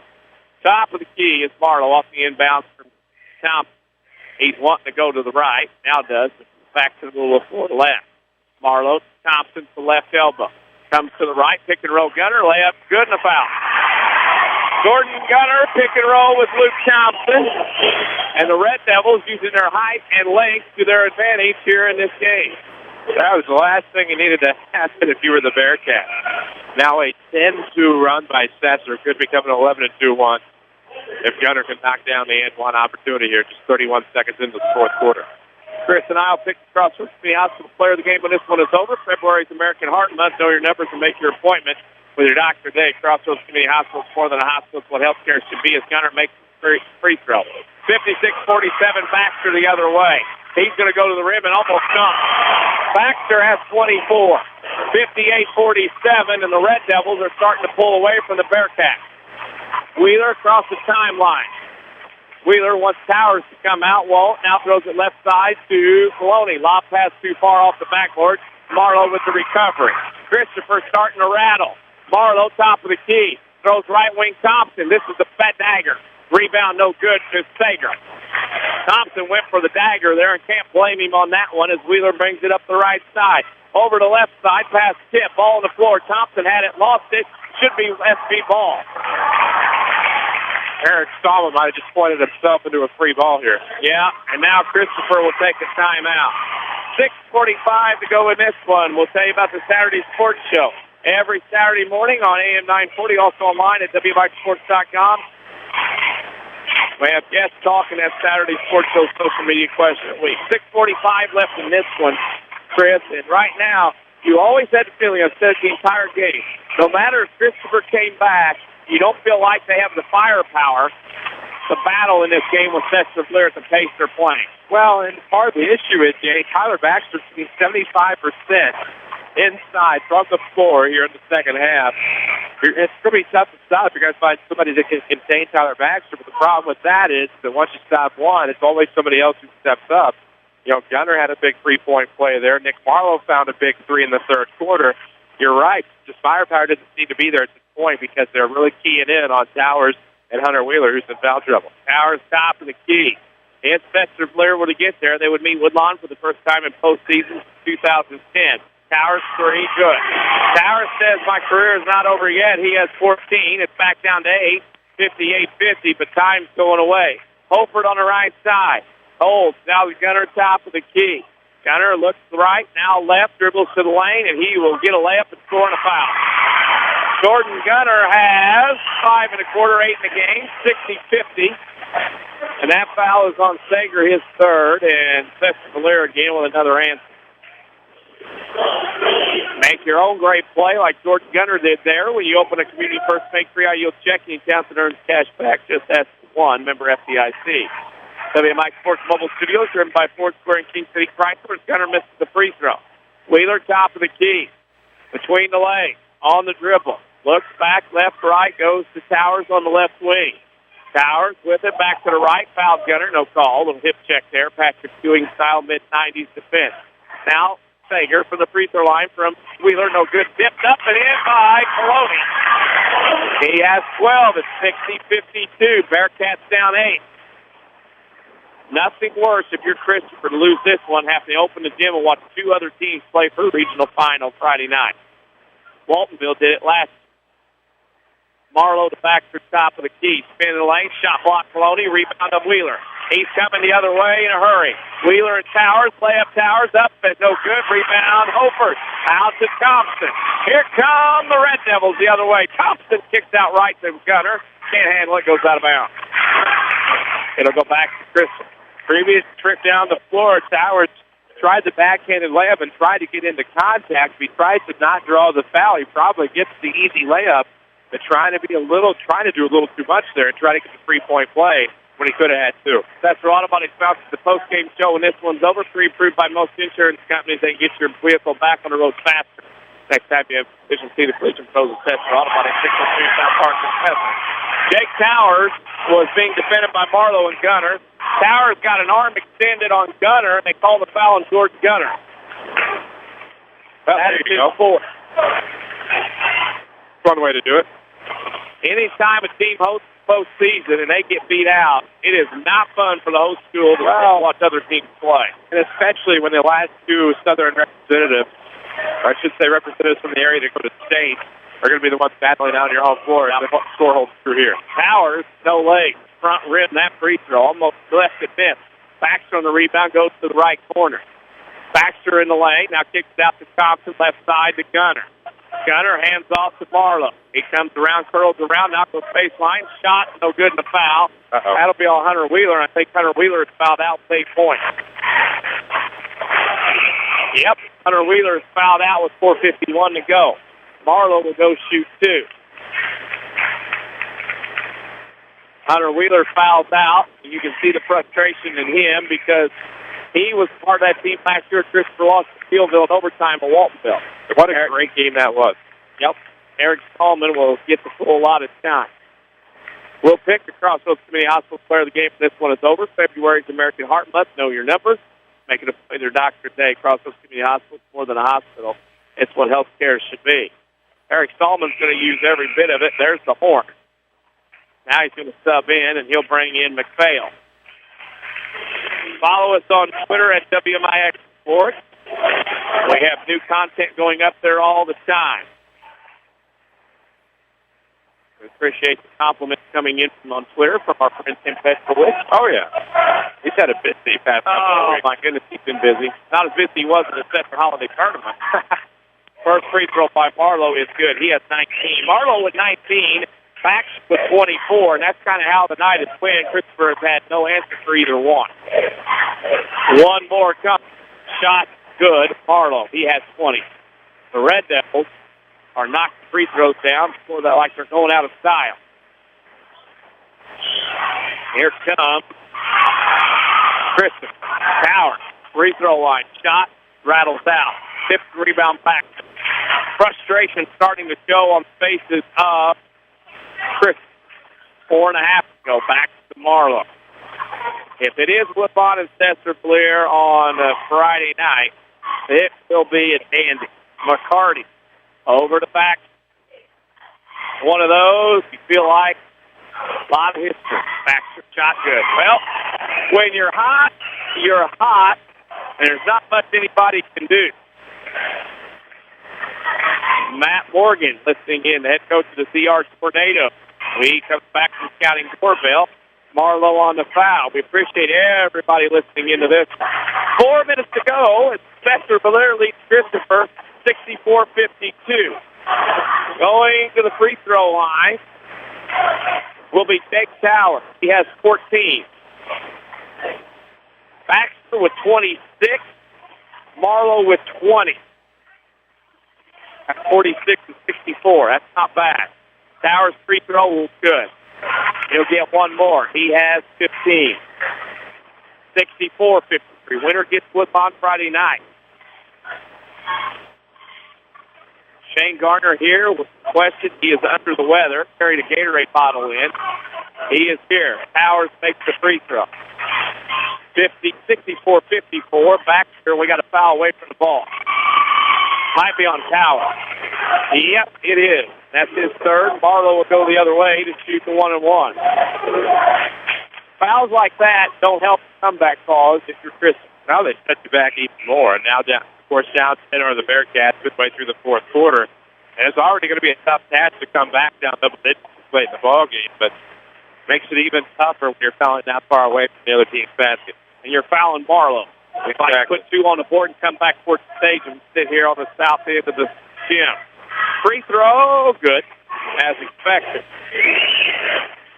Top of the key is Marlo off the inbounds from Thompson. He's wanting to go to the right, now does, but back to the little floor to left. Marlo, Thompson to left elbow. Comes to the right, pick and roll Gunner, layup, good, and a foul. Jordan Gunner, pick and roll with Luke Thompson. And the Red Devils using their height and length to their advantage here in this game. That was the last thing you needed to happen if you were the Bearcats. Now a 10-2 run by Sesser could become an 11-2 one if Gunner can knock down the end-one opportunity here, just 31 seconds into the fourth quarter. Chris and I will pick the Crossroads Community Hospital player of the game when this one is over. February's American Heart Month. Know your numbers and make your appointment with your doctor today. Crossroads Community Hospital is more than a hospital. It's what healthcare should be as Gunner makes the free throw. 56-47, Baxter the other way. He's going to go to the rim and almost dunk. Baxter has 24. 58-47, and the Red Devils are starting to pull away from the Bearcats. Wheeler across the timeline. Wheeler wants Towers to come out. Walt now throws it left side to Maloney. Lob pass too far off the backboard. Marlo with the recovery. Christopher starting to rattle. Marlo top of the key. Throws right wing Thompson. This is the fat dagger. Rebound no good to Sager. Thompson went for the dagger there and can't blame him on that one as Wheeler brings it up the right side. Over to left side, pass tip, ball on the floor. Thompson had it, lost it. Should be SB ball. Eric Stallman might have just pointed himself into a free ball here. Yeah, and now Christopher will take a timeout. 6:45 to go in this one. We'll tell you about the Saturday Sports Show. Every Saturday morning on AM 940, also online at WMIXsports.com. We have guests talking at Saturday Sports Show social media question of the week. 6:45 left in this one, Chris. And right now, you always had the feeling, I've said the entire game, no matter if Christopher came back, you don't feel like they have the firepower to battle in this game with Sesser-Valier at the pace they're playing. Well, and part of the issue is, Jay, Tyler Baxter's getting 75% inside from the floor here in the second half. It's going to be tough to stop. You're going to find somebody that can contain Tyler Baxter, but the problem with that is that once you stop one, it's always somebody else who steps up. You know, Gunner had a big three-point play there. Nick Marlo found a big three in the third quarter. You're right. Just firepower doesn't seem to be there at this point because they're really keying in on Towers and Hunter Wheeler, who's in foul trouble. Towers top of the key. And Sesser-Valier were to get there. They would meet Woodlawn for the first time in postseason 2010. Towers three, good. Towers says, my career is not over yet. He has 14. It's back down to 8, 58-50, but time's going away. Holford on the right side. Holds. Now the Gunner top of the key. Gunner looks right, now left, dribbles to the lane, and he will get a layup and score and a foul. Jordan Gunner has 5 1/4, 8 in the game, 60-50. And that foul is on Sager, his third, and Sesser-Valier again with another answer. Make your own great play like Jordan Gunner did there when you open a Community First Bank free high-yield checking account that earns cash back. Just ask one, member FDIC. WMIX Sports Mobile Studios, driven by Ford Square and King City Chrysler. Gunner misses the free throw. Wheeler top of the key. Between the legs. On the dribble. Looks back, left, right, goes to Towers on the left wing. Towers with it, back to the right. Fouled Gunner, no call. Little hip check there. Patrick Ewing style mid-90s defense. Now, Sager from the free throw line from Wheeler, no good. Tipped up and in by Maloney. He has 12. It's 60-52. Bearcats down 8. Nothing worse if you're Christopher to lose this one, have to open the gym and watch two other teams play for the regional final Friday night. Waltonville did it last. Marlo to Baxter, top of the key. Spin in the lane, shot block Maloney, rebound of Wheeler. He's coming the other way in a hurry. Wheeler and Towers, layup Towers, up, but no good. Rebound, Hopert. Out to Thompson. Here come the Red Devils the other way. Thompson kicks out right to Gunner. Can't handle it, goes out of bounds. It'll go back to Christian. Previous trip down the floor, Towers tried the backhanded layup and tried to get into contact. If he tries to not draw the foul, he probably gets the easy layup. But trying to do a little too much there and try to get the 3-point play when he could have had two. That's for Automotive Spouse, the post-game show. When this one's over, pre-approved by most insurance companies, they get your vehicle back on the road faster. Next time you have efficiency, the collision pros assess for Automotive 603 South Park and Spencer. Jake Towers was being defended by Marlo and Gunner. Towers got an arm extended on Gunner, and they called the foul on George Gunner. That is his fourth. One way to do it. Anytime a team hosts postseason and they get beat out, it is not fun for the host school to watch other teams play. And especially when the last two Southern representatives, or I should say representatives from the area that go to state, are going to be the ones battling out on your home floor. Now the score holds true here. Towers, no legs, front rim, that free throw, almost left it miss. Baxter on the rebound, goes to the right corner. Baxter in the lane, now kicks it out to Thompson, left side to Gunner. Gunner hands off to Marlo. He comes around, curls around, knocks the baseline, shot, no good in the foul. That'll be on Hunter Wheeler, and I think Hunter Wheeler is fouled out, save point. Yep, Hunter Wheeler is fouled out with 4:51 to go. Marlo will go shoot two. Hunter Wheeler fouls out, and you can see the frustration in him because he was part of that team last year. Christopher lost to Steelville in overtime at Waltonville. What a great game that was. Yep. Eric Stallman will get the full lot of time. We'll pick the Crossroads Community Hospital player of the game when this one is over. February's American Heart Month. Know your numbers. Make it a point their doctor today. Crossroads Community Hospital is more than a hospital. It's what health care should be. Eric Stallman's going to use every bit of it. There's the horn. Now he's going to sub in, and he'll bring in McPhail. Follow us on Twitter at WMIX Sports. We have new content going up there all the time. We appreciate the compliments coming in from on Twitter from our friend Tim Petrowicz. Oh, yeah. He's had a busy past couple of weeks. My goodness, he's been busy. Not as busy he was in the Sesser Holiday Tournament. First free throw by Marlo is good. He has 19. Marlo with 19, Baxter with 24, and that's kind of how the night is playing. Christopher has had no answer for either one. One more comes. Shot good. Marlo, he has 20. The Red Devils are knocking free throws down before they're like they're going out of style. Here comes Christopher. Towers, free throw line. Shot, rattles out. Tipped rebound back. Frustration starting to show on the faces of Chris. 4.5 to go. Back to Marlo. If it is Woodlawn and Sesser-Valier on Friday night, it will be at Andy. McCarty over to Baxter. One of those you feel like a lot of history. Baxter shot good. Well, when you're hot, and there's not much anybody can do. Matt Morgan listening in, the head coach of the CR Tornado. He comes back from scouting doorbell. Marlo on the foul. We appreciate everybody listening into this. 4 minutes to go. It's Sesser-Valier leads Christopher 64-52. Going to the free throw line will be Jake Towers. He has 14. Baxter with 26. Marlo with 20. That's 46 and 64. That's not bad. Towers' free throw was good. He'll get one more. He has 15. 64-53. Winner gets Woodlawn Friday night. Shane Garner here with the question. He is under the weather. Carried a Gatorade bottle in. He is here. Towers makes the free throw. 64-54. Baxter, we got a foul away from the ball. Might be on Towers. Yep, it is. That's his third. Marlo will go the other way to shoot the 1-and-1. Fouls like that don't help the comeback cause if you're Chris. Now they set you back even more. And now, down, of course, down 10 are the Bearcats midway through the fourth quarter. And it's already going to be a tough task to come back down double digits late in the ballgame. But makes it even tougher when you're fouling that far away from the other team's basket. And you're fouling Marlo. If I put two on the board and come back towards the stage and sit here on the south end of the gym. Free throw, good, as expected.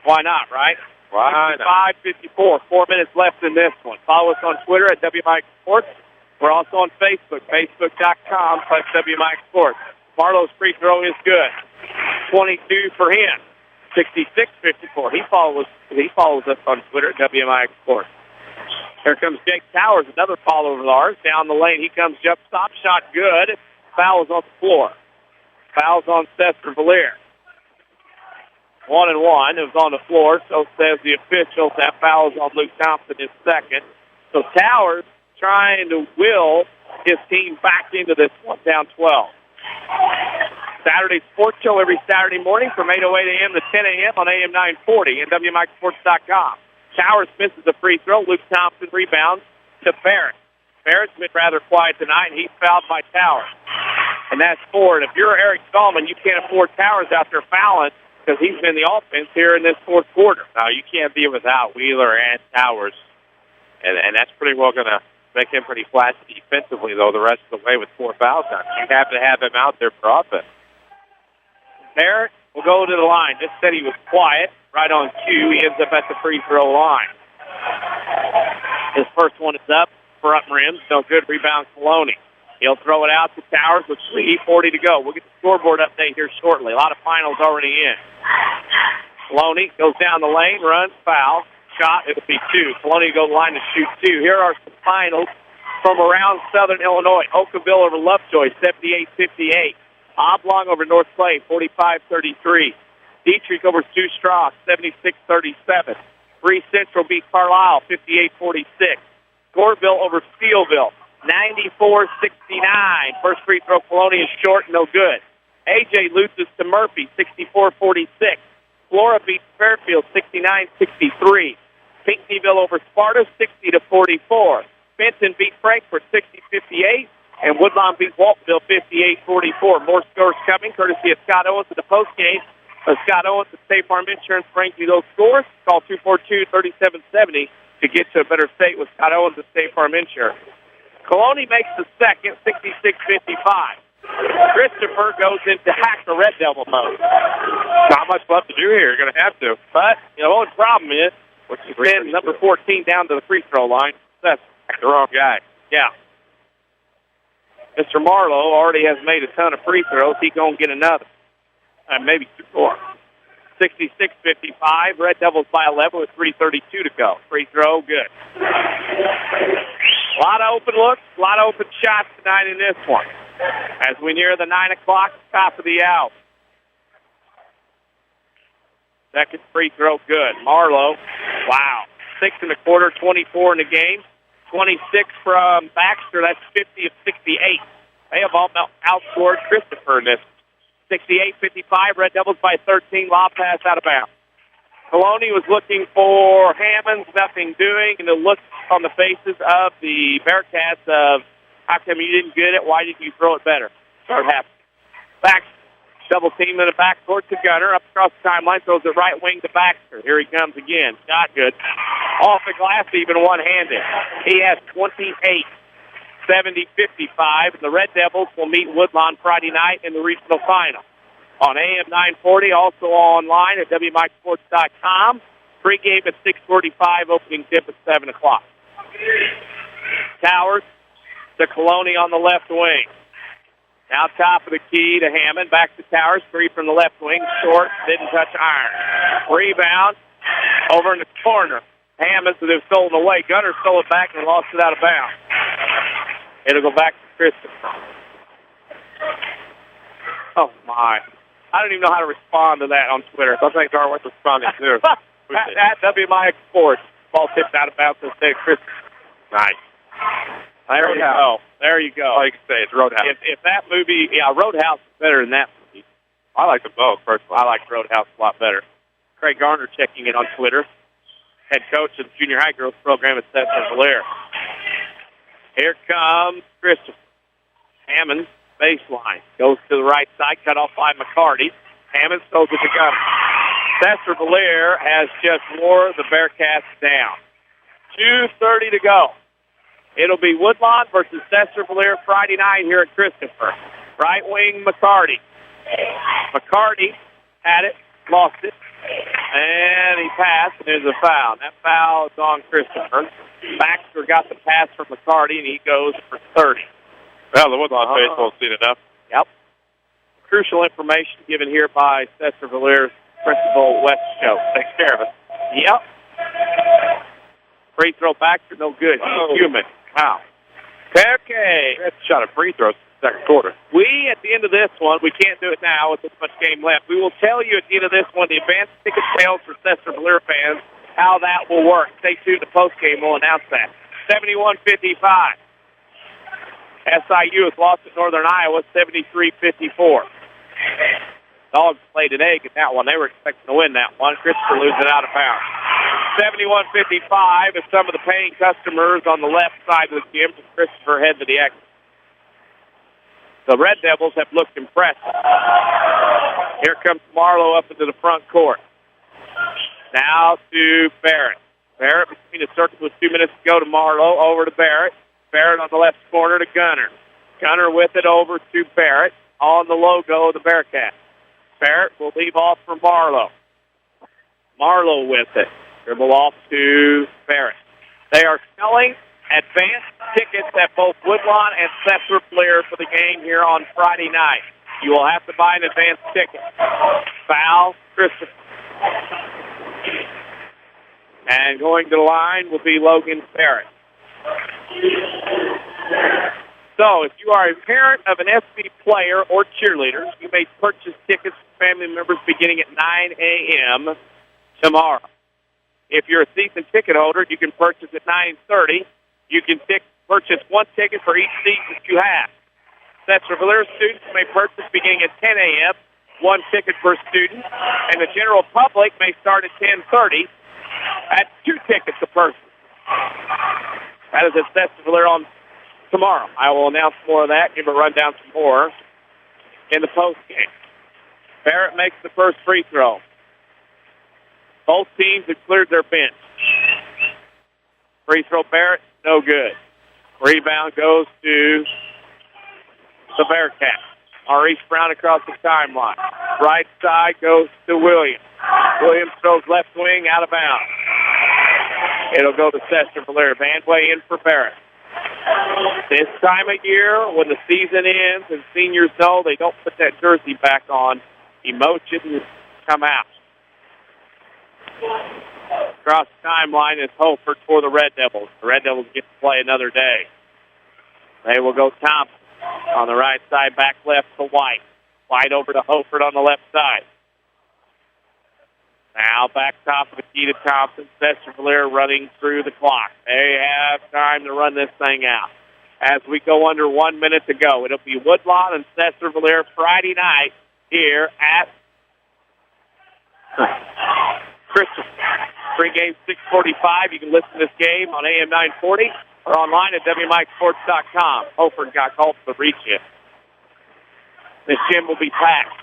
Why not, right? Why not? 5:54, 4 minutes left in this one. Follow us on Twitter at WMIX Sports. We're also on Facebook, facebook.com/WMIX Sports. Marlo's free throw is good. 22 for him. 66-54. He follows us on Twitter at WMIX Sports. Here comes Jake Towers, another follower of ours. Down the lane, he comes, jump stop, shot good. Foul is on the floor. Fouls on Sesser-Valier. 1-and-1. It was on the floor, so says the officials. That foul is on Luke Thompson, his second. So Towers trying to will his team back into this one, down 12. Saturday Sports Show every Saturday morning from 8:08 a.m. to 10 a.m. on AM 940 and WMIXsports.com. Towers misses a free throw. Luke Thompson rebounds to Barrett. Barrett's been rather quiet tonight, and he's fouled by Towers. And that's four. And if you're Eric Stallman, you can't afford Towers out there fouling because he's been the offense here in this fourth quarter. Now, you can't be without Wheeler and Towers. And that's pretty well going to make him pretty flat defensively, though, the rest of the way with 4 fouls on. You have to have him out there for offense. Barrett will go to the line. Just said he was quiet. Right on cue. He ends up at the free throw line. His first one is up. Front rim. No good. Rebound Coloni. He'll throw it out to Towers with 3:40 to go. We'll get the scoreboard update here shortly. A lot of finals already in. Coloni goes down the lane, runs, foul. Shot, it'll be 2. Coloni will go to the line to shoot 2. Here are some finals from around Southern Illinois. Oakville over Lovejoy, 78-58. Oblong over North Clay, 45-33. Dietrich over Sioux Strauss, 76-37. Bree Central beat Carlisle, 58-46. Goreville over Steelville, 94-69. First free throw, Coloni is short, no good. AJ loses to Murphy, 64-46. Flora beats Fairfield, 69-63. Pinckneyville over Sparta, 60-44. Benton beat Frankfurt, 60-58. And Woodlawn beat Waltonville, 58-44. More scores coming, courtesy of Scott Owens at the postgame. Scott Owens at State Farm Insurance brings you those scores. Call 242-3770 to get to a better state with Scott Owens at State Farm Insurance. Coloni makes the second, 66-55. Christopher goes into hack the Red Devil mode. Not much left to do here. You're going to have to. But, the only problem is, send number 14 down to the free throw line. That's the wrong guy. Yeah. Mr. Marlo already has made a ton of free throws. He's going to get another. Maybe 2 more. 66-55. Red Devils by 11 with 3:32 to go. Free throw, good. A lot of open looks, a lot of open shots tonight in this one. As we near the 9 o'clock, top of the hour. Second free throw, good. Marlo, wow. 6 1/4, 24 in the game. 26 from Baxter, that's 50 of 68. They have all outscored Christopher in this. 68-55, Red Devils by 13, lob pass out of bounds. Coloni was looking for Hammonds, nothing doing, and the look on the faces of the Bearcats of, how come you didn't get it? Why didn't you throw it better? Start happening. Back, double team in the backcourt to Gunner. Up across the timeline, throws it right wing to Baxter. Here he comes again. Not good. Off the glass, even one-handed. He has 28. 70-55. The Red Devils will meet Woodlawn Friday night in the regional final. On AM 940, also online at WMIXsports.com. Pre-game at 6:45, opening tip at 7 o'clock. Towers to Coloni on the left wing. Now top of the key to Hammond. Back to Towers. 3 from the left wing. Short. Didn't touch iron. Rebound. Over in the corner. Hammond, so they've stolen away. Gunner stole it back and lost it out of bounds. It'll go back to Christopher. Oh, my. I don't even know how to respond to that on Twitter. I think Darwin's responding, too. At WMIX Sports. Ball tipped out of bounds to say Christopher. Nice. There you go. There you go. All you can say is Roadhouse. If that movie, Roadhouse is better than that movie. I like them both, personally. I like Roadhouse a lot better. Craig Garner checking in on Twitter. Head coach of the junior high girls program at Sesser-Valier. Here comes Christopher. Hammond, baseline. Goes to the right side, cut off by McCarty. Hammond throws it to Gunner. Sesser-Valier has just wore the Bearcats down. 2:30 to go. It'll be Woodlawn versus Sesser-Valier Friday night here at Christopher. Right wing, McCarty. McCarty had it, lost it, and he passed, and there's a foul. That foul is on Christopher. Baxter got the pass from McCarty, and he goes for 30. Well, the Woodlawn faithful have seen enough. Yep. Crucial information given here by Sesser-Valier's principal, West Show. Takes care of it. Yep. Free throw Baxter, no good. He's human. Wow. Okay. Shot a free throw second quarter. We, at the end of this one, we can't do it now with this much game left. We will tell you at the end of this one, the advanced ticket sales for Sesser-Valier fans, how that will work. Stay tuned. The postgame will announce that. 71-55. SIU has lost at Northern Iowa, 73-54. Dogs played an egg in that one. They were expecting to win that one. Christopher losing out of bounds. 71-55 as some of the paying customers on the left side of the gym from Christopher head to the exit. The Red Devils have looked impressive. Here comes Marlo up into the front court. Now to Barrett. Barrett between the circles with 2 minutes to go to Marlo. Over to Barrett. Barrett on the left corner to Gunner. Gunner with it over to Barrett on the logo of the Bearcats. Barrett will leave off for Marlo. Marlo with it. Dribble off to Barrett. They are selling advanced tickets at both Woodlawn and Sesser-Valier for the game here on Friday night. You will have to buy an advanced ticket. Foul, Christopher. And going to the line will be Logan Barrett. So, if you are a parent of an SB player or cheerleader, you may purchase tickets for family members beginning at 9 a.m. tomorrow. If you're a season ticket holder, you can purchase at 9:30. You can purchase one ticket for each seat that you have. Sesser-Valier students may purchase beginning at 10 a.m., one ticket per student, and the general public may start at 10:30 at 2 tickets a person. That is at Sesser-Valier on tomorrow. I will announce more of that, give a rundown some more in the postgame. Barrett makes the first free throw. Both teams have cleared their bench. Free throw Barrett, no good. Rebound goes to the Bearcats. Maurice Brown across the timeline. Right side goes to Williams. Williams throws left wing out of bounds. It'll go to Sesser-Valier. Vanway in for Barrett. This time of year, when the season ends and seniors know they don't put that jersey back on, emotions come out. Across the timeline is Holford for the Red Devils. The Red Devils get to play another day. They will go Thompson on the right side, back left to White. White over to Holford on the left side. Now back top of the key to Thompson. Sesser-Valier running through the clock. They have time to run this thing out. As we go under 1 minute to go, it'll be Woodlawn and Sesser-Valier Friday night here at Christopher. Pre-game 6:45. You can listen to this game on AM 940 or online at WMIXsports.com. Holford got called to reach you. This gym will be packed.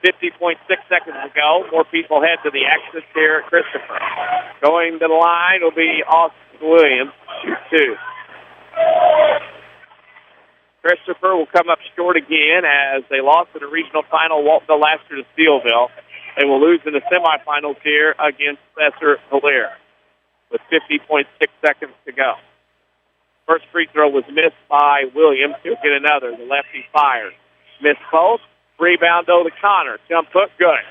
50.6 seconds to go. More people head to the exits here at Christopher. Going to the line will be Austin Williams, shoot 2. Christopher will come up short again as they lost in the regional final, Waltonville last year to Steelville. They will lose in the semifinals here against Sesser-Valier with 50.6 seconds to go. First free throw was missed by Williams. He'll get another. The lefty fires. Missed both. Rebound, though, to Connor. Jump hook, good.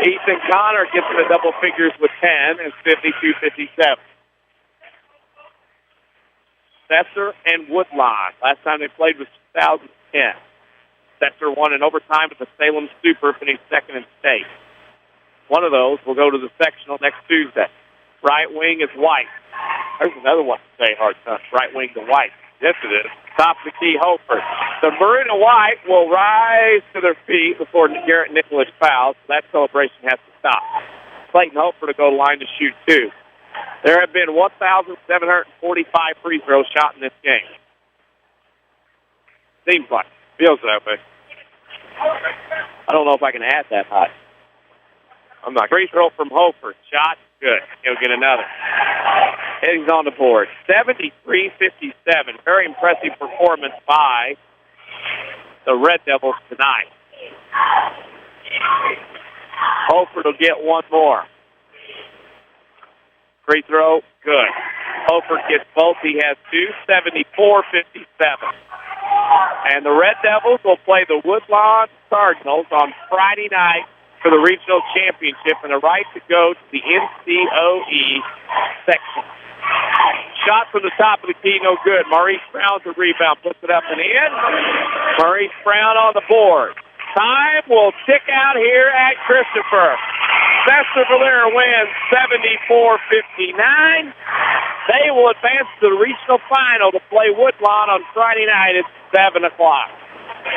Ethan Connor gets into double figures with 10 and 52-57. Sesser and Woodlawn. Last time they played was 2010. Sesser won in overtime at the Salem Super, finished second in state. One of those will go to the sectional next Tuesday. Right wing is White. There's another one to say hard touch. Right wing to White. Yes, it is. Top of the key, Holford. The Maroon and White will rise to their feet before Garrett Nicholas fouls. So that celebration has to stop. Clayton Hofer to go to line to shoot 2. There have been 1,745 free throws shot in this game. Seems like. Feels that way. I don't know if I can add that high. I'm not. Free throw from Hofer. Shot. Good. He'll get another. He's on the board. 73-57. Very impressive performance by the Red Devils tonight. Hofer will get one more. Free throw, good. Hofer gets both. He has 2, 74-57. And the Red Devils will play the Woodlawn Cardinals on Friday night for the regional championship and the right to go to the NCOE section. Shot from the top of the key, no good. Maurice Brown's a rebound, puts it up and in. Maurice Brown on the board. Time will tick out here at Christopher. Sesser-Valier wins 74-59. They will advance to the regional final to play Woodlawn on Friday night at 7 o'clock.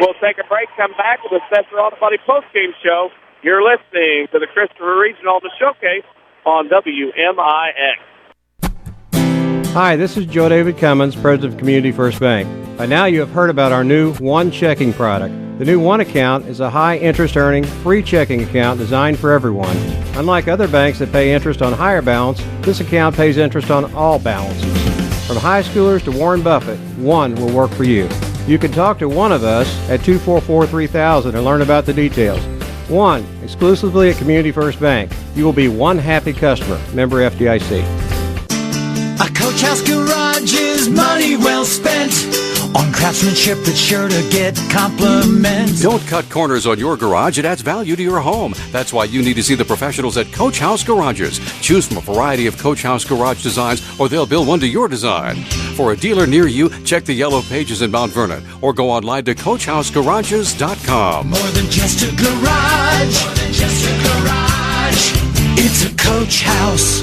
We'll take a break, come back with the Sesser Auto Body postgame show. You're listening to the Christopher Regional The Showcase on WMIX. Hi, this is Joe David Cummins, President of Community First Bank. By now you have heard about our new One Checking product. The new One Account is a high-interest earning, free checking account designed for everyone. Unlike other banks that pay interest on higher balance, this account pays interest on all balances. From high schoolers to Warren Buffett, One will work for you. You can talk to one of us at 244-3000 and learn about the details. One, exclusively at Community First Bank. You will be one happy customer. Member FDIC. A Coach House Garage is money well spent on craftsmanship that's sure to get compliments. Don't cut corners on your garage. It adds value to your home. That's why you need to see the professionals at Coach House Garages. Choose from a variety of Coach House garage designs, or they'll build one to your design. For a dealer near you, check the yellow pages in Mount Vernon, or go online to CoachHouseGarages.com. More than just a garage. More than just a garage. It's a Coach House.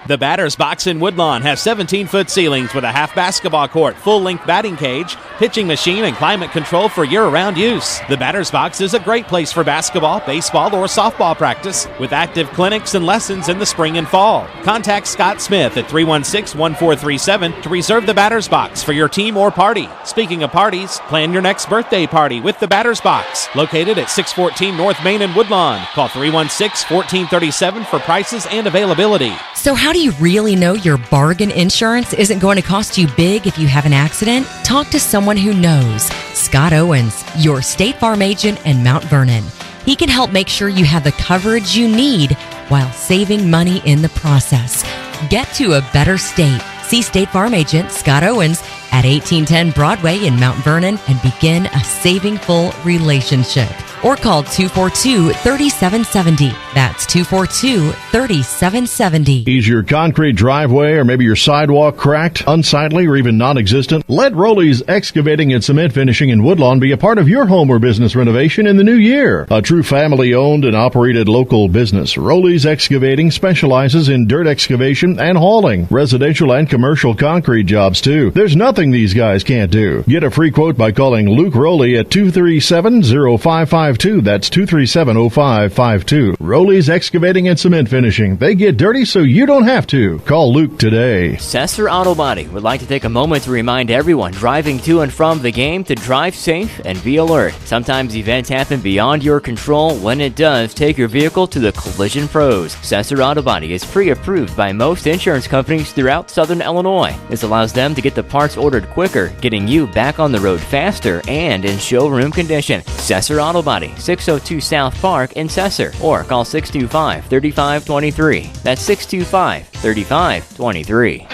The batter's box in Woodlawn has 17-foot ceilings with a half basketball court, full-length batting cage, pitching machine, and climate control for year-round use. The batter's box is a great place for basketball, baseball, or softball practice with active clinics and lessons in the spring and fall. Contact Scott Smith at 316-1437 to reserve the batter's box for your team or party. Speaking of parties, plan your next birthday party with the batter's box, located at 614 North Main in Woodlawn. Call 316-1437 for prices and availability. So how do you really know your bargain insurance isn't going to cost you big if you have an accident? Talk to someone who knows. Scott Owens, your State Farm agent in Mount Vernon. He can help make sure you have the coverage you need while saving money in the process. Get to a better state. See State Farm agent Scott Owens at 1810 Broadway in Mount Vernon and begin a saving full relationship. Or call 242-3770. That's 242-3770. Is your concrete driveway or maybe your sidewalk cracked, unsightly, or even non-existent? Let Rowley's Excavating and Cement Finishing in Woodlawn be a part of your home or business renovation in the new year. A true family-owned and operated local business, Rowley's Excavating specializes in dirt excavation and hauling, residential and commercial concrete jobs too. There's nothing these guys can't do. Get a free quote by calling Luke Rowley at 237-0552. That's 237-0552. Rowley's Excavating and Cement Finishing. They get dirty so you don't have to. Call Luke today. Sesser Auto Body would like to take a moment to remind everyone driving to and from the game to drive safe and be alert. Sometimes events happen beyond your control. When it does, take your vehicle to the collision pros. Sesser Auto Body is pre-approved by most insurance companies throughout Southern Illinois. This allows them to get the parts ordered quicker, getting you back on the road faster and in showroom condition. Sesser Auto Body, 602 South Park in Sesser, or call 625-3523. That's 625-3523.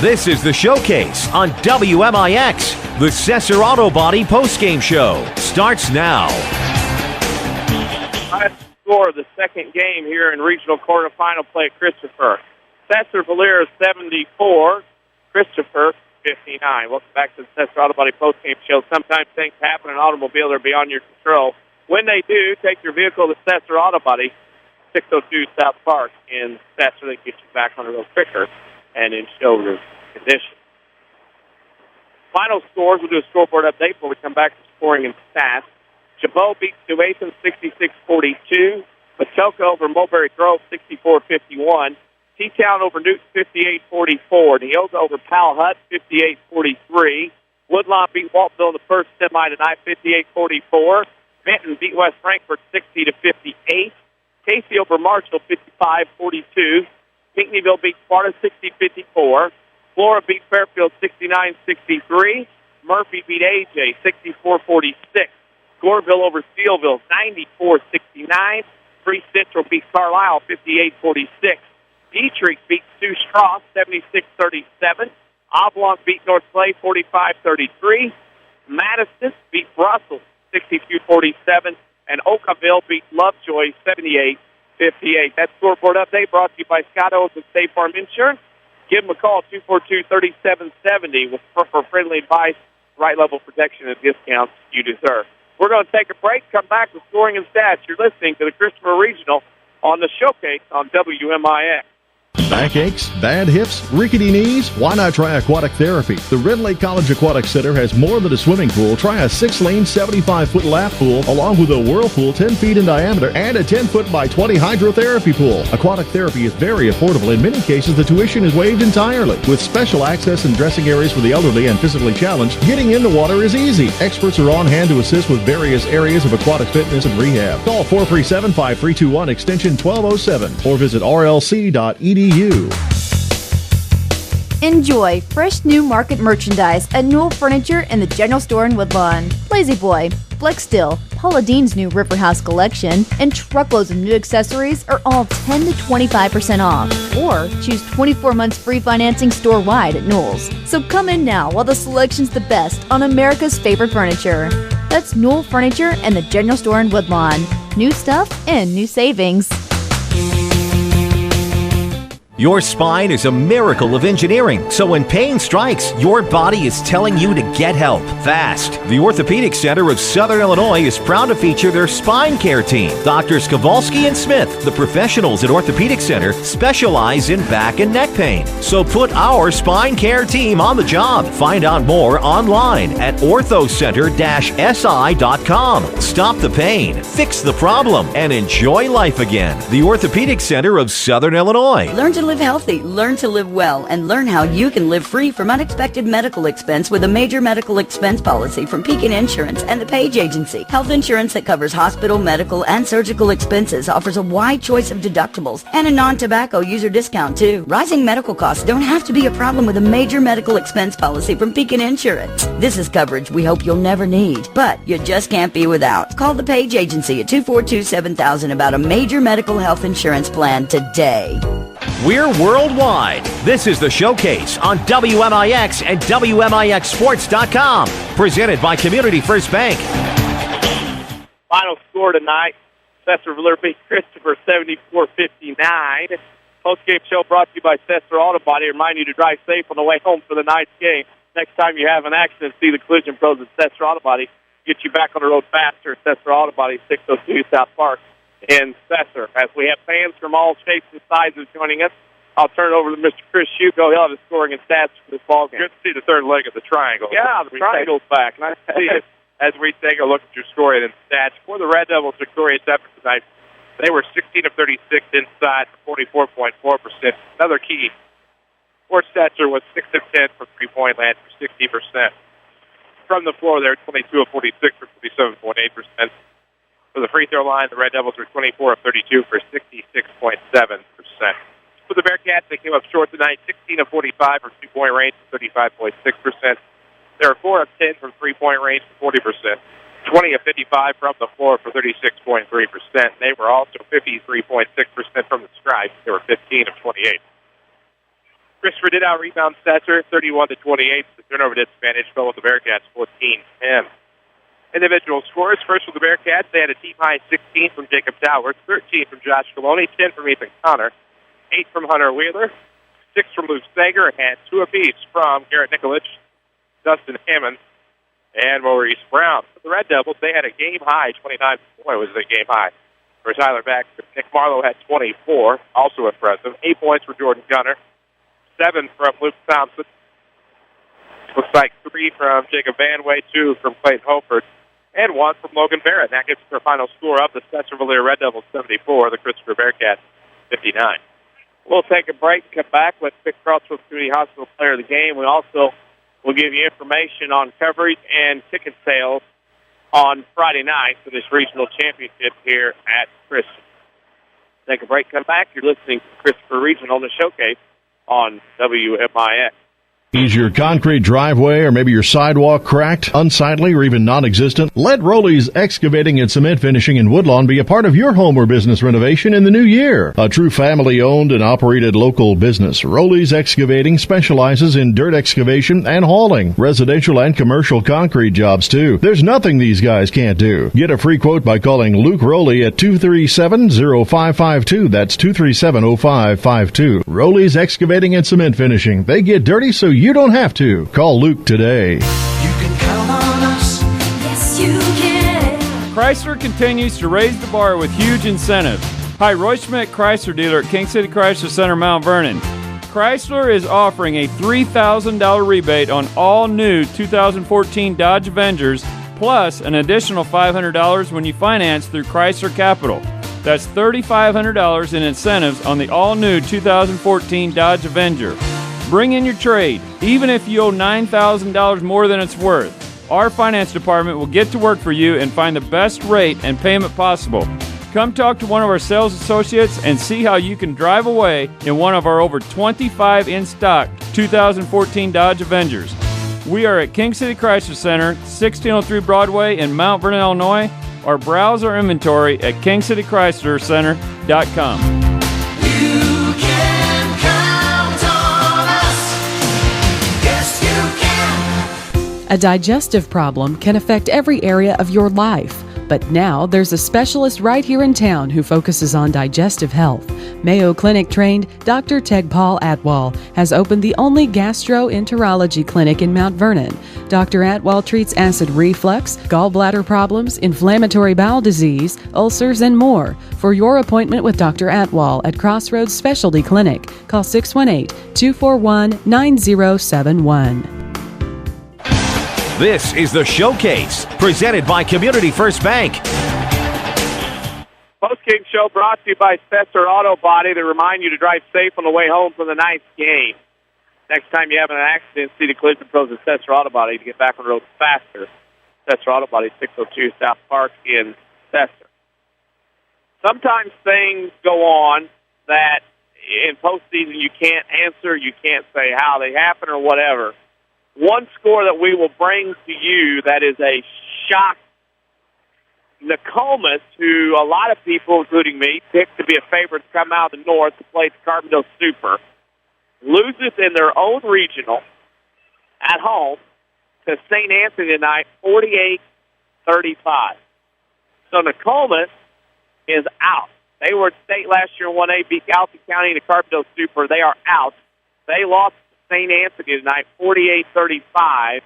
This is the Showcase on WMIX. The Sesser Auto Body postgame show starts now. Highest score of the second game here in regional quarterfinal play at Christopher. Sesser-Valier 74, Christopher 59. Welcome back to the Sesser Auto Body postgame show. Sometimes things happen in an automobile that are beyond your control. When they do, take your vehicle to Sesser Auto Body, 602 South Park in Sesser. They get you back on the road quicker and in showroom condition. Final scores, we'll do a scoreboard update before we come back to scoring and stats. Chabot beats New Athens 66-42. Patoka over Mulberry Grove 64-51. T-Town over Newton 58-44. Neoga over Powell Hut 58-43. Woodlawn beat Waltville in the first semi tonight 58-44. Benton beat West Frankfort 60-58. Casey over Marshall 55-42. Pinckneyville beat Sparta 60-54. Flora beat Fairfield 69-63. Murphy beat AJ 64-46. Goreville over Steelville 94-69. Free Central beat Carlisle 58-46. Dietrich beat Sioux Strauss 76-37. Oblong beat North Clay 45-33. Madison beat Brussels 62-47. And Oakville beat Lovejoy 78-58. That scoreboard update brought to you by Scott Owens and State Farm Insurance. Give them a call, 242-3770, for friendly advice, right level protection, and discounts you deserve. We're going to take a break, come back with scoring and stats. You're listening to the Christopher Regional on the Showcase on WMIX. Backaches, bad hips, rickety knees? Why not try aquatic therapy? The Red Lake College Aquatic Center has more than a swimming pool. Try a 6-lane, 75-foot lap pool, along with a whirlpool 10 feet in diameter and a 10-foot by 20 hydrotherapy pool. Aquatic therapy is very affordable. In many cases, the tuition is waived entirely. With special access and dressing areas for the elderly and physically challenged, getting in the water is easy. Experts are on hand to assist with various areas of aquatic fitness and rehab. Call 437-5321 extension 1207 or visit rlc.edu. Enjoy fresh new market merchandise at Newell Furniture in the General Store in Woodlawn. Lazy Boy, Flex Steel, Paula Dean's new River House collection, and truckloads of new accessories are all 10 to 25% off. Or choose 24 months free financing store-wide at Newell's. So come in now while the selection's the best on America's favorite furniture. That's Newell Furniture and the General Store in Woodlawn. New stuff and new savings. Your spine is a miracle of engineering, so when pain strikes, your body is telling you to get help fast. The Orthopedic Center of Southern Illinois is proud to feature their spine care team. Doctors Kowalski and Smith, the professionals at Orthopedic Center, specialize in back and neck pain. So put our spine care team on the job. Find out more online at orthocenter-si.com. Stop the pain, fix the problem, and enjoy life again. The Orthopedic Center of Southern Illinois. Learn to live healthy, learn to live well, and learn how you can live free from unexpected medical expense with a major medical expense policy from Pekin Insurance and the Page Agency. Health insurance that covers hospital, medical, and surgical expenses offers a wide choice of deductibles and a non-tobacco user discount too. Rising medical costs don't have to be a problem with a major medical expense policy from Pekin Insurance. This is coverage we hope you'll never need, but you just can't be without. Call the Page Agency at 242-7000 about a major medical health insurance plan today. We're worldwide. This is the Showcase on WMIX and WMIXSports.com. Presented by Community First Bank. Final score tonight, Sesser-Valier beat Christopher 74-59. Post-game show brought to you by Sesser Auto Body. Remind you to drive safe on the way home for the night's game. Next time you have an accident, see the collision pros at Sesser Auto Body. Get you back on the road faster. Sesser Auto Body, 602 South Park in Sesser. As we have fans from all shapes and sizes joining us, I'll turn it over to Mr. Chris Hugo. He'll have the scoring and stats for this ball game. Good to see the third leg of the triangle. Yeah, the triangle's back. Nice to see it. As we take a look at your scoring and stats, for the Red Devils' victorious effort tonight, they were 16 of 36 inside for 44.4%. Another key, Fort Stetzer was 6 of 10 for three-point land for 60%. From the floor, they were 22 of 46 for 57.8%. For the free throw line, the Red Devils were 24 of 32 for 66.7%. For the Bearcats, they came up short tonight, 16 of 45 for two-point range for 35.6%. They were 4 of 10 from three-point range for 40%. 20 of 55 from the floor for 36.3%. They were also 53.6% from the stripe. They were 15 of 28. Christopher did out-rebound Stetzer, 31-28. The turnover disadvantage fell with the Bearcats, 14-10. Individual scores. First for the Bearcats, they had a team-high 16 from Jacob Towers, 13 from Josh Coloni, 10 from Ethan Connor, 8 from Hunter Wheeler, 6 from Luke Sager, and 2 apiece from Garrett Nikolic, Dustin Hammond, and Maurice Brown. For the Red Devils, they had a game-high 29 points was a game-high for Tyler Baxter. Nick Marlo had 24, also impressive. 8 points for Jordan Gunner, 7 from Luke Thompson, Looks like 3 from Jacob Van Way, 2 from Clayton Holford, and 1 from Logan Barrett. That gets the final score up. The Sesser-Valier Red Devils 74, the Christopher Bearcats 59. We'll take a break and come back. Let's pick Crossroads Community Hospital player of the game. We also will give you information on coverage and ticket sales on Friday night for this regional championship here at Christian. Take a break, come back. You're listening to Christopher Regional, the showcase on WMIX. Is your concrete driveway or maybe your sidewalk cracked, unsightly, or even non-existent? Let Rowley's Excavating and Cement Finishing in Woodlawn be a part of your home or business renovation in the new year. A true family-owned and operated local business, Rowley's Excavating specializes in dirt excavation and hauling, residential and commercial concrete jobs too. There's nothing these guys can't do. Get a free quote by calling Luke Rowley at 237-0552. That's 237-0552. Rowley's Excavating and Cement Finishing. They get dirty so you don't have to. Call Luke today. You can count on us. Yes, you can. Chrysler continues to raise the bar with huge incentives. Hi, Roy Schmidt Chrysler dealer at King City Chrysler Center, Mount Vernon. Chrysler is offering a $3,000 rebate on all new 2014 Dodge Avengers, plus an additional $500 when you finance through Chrysler Capital. That's $3,500 in incentives on the all-new 2014 Dodge Avenger. Bring in your trade, even if you owe $9,000 more than it's worth. Our finance department will get to work for you and find the best rate and payment possible. Come talk to one of our sales associates and see how you can drive away in one of our over 25 in-stock 2014 Dodge Avengers. We are at King City Chrysler Center, 1603 Broadway in Mount Vernon, Illinois, or browse our inventory at kingcitychryslercenter.com. A digestive problem can affect every area of your life, but now there's a specialist right here in town who focuses on digestive health. Mayo Clinic trained Dr. Tegpaul Atwal has opened the only gastroenterology clinic in Mount Vernon. Dr. Atwal treats acid reflux, gallbladder problems, inflammatory bowel disease, ulcers, and more. For your appointment with Dr. Atwal at Crossroads Specialty Clinic, call 618-241-9071. This is the Showcase, presented by Community First Bank. Post-game show brought to you by Sesser Auto Body to remind you to drive safe on the way home from the ninth game. Next time you have an accident, see the collision pros at Sesser Auto Body to get back on the road faster. Sesser Auto Body, 602 South Park in Sesser. Sometimes things go on that in postseason you can't answer, you can't say how they happen or whatever. One score that we will bring to you that is a shock. Nokomis, who a lot of people, including me, picked to be a favorite to come out of the north to play the Carbondale Super, loses in their own regional at home to St. Anthony tonight, 48-35. So Nokomis is out. They were at state last year in 1A, beat Gallatin County in the Carbondale Super. They are out. They lost St. Anthony tonight, 48-35,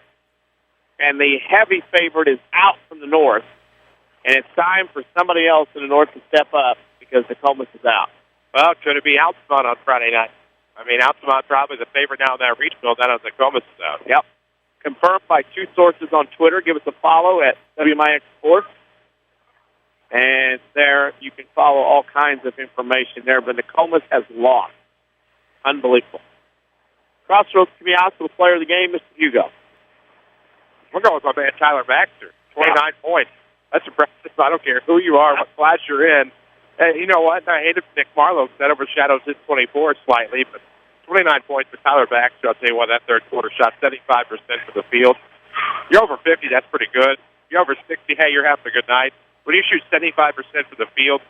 and the heavy favorite is out from the north, and it's time for somebody else in the north to step up because Nokomis is out. Well, could it be Altamont on Friday night? I mean, Altamont probably the favorite now in that regional. Now Nokomis is out. Yep. Confirmed by two sources on Twitter. Give us a follow at WMIX Sports. And there you can follow all kinds of information there. But Nokomis has lost. Unbelievable. Crossroads Community Hospital player of the game, Mr. Hugo. We're going with my man Tyler Baxter, 29 points. That's impressive. I don't care who you are, what class you're in. Hey, you know what? I hated Nick Marlo because that overshadows his 24 slightly, but 29 points for Tyler Baxter. I'll tell you what, that third quarter shot, 75% for the field. You're over 50, that's pretty good. You're over 60, hey, you're having a good night. When you shoot 75% for the field,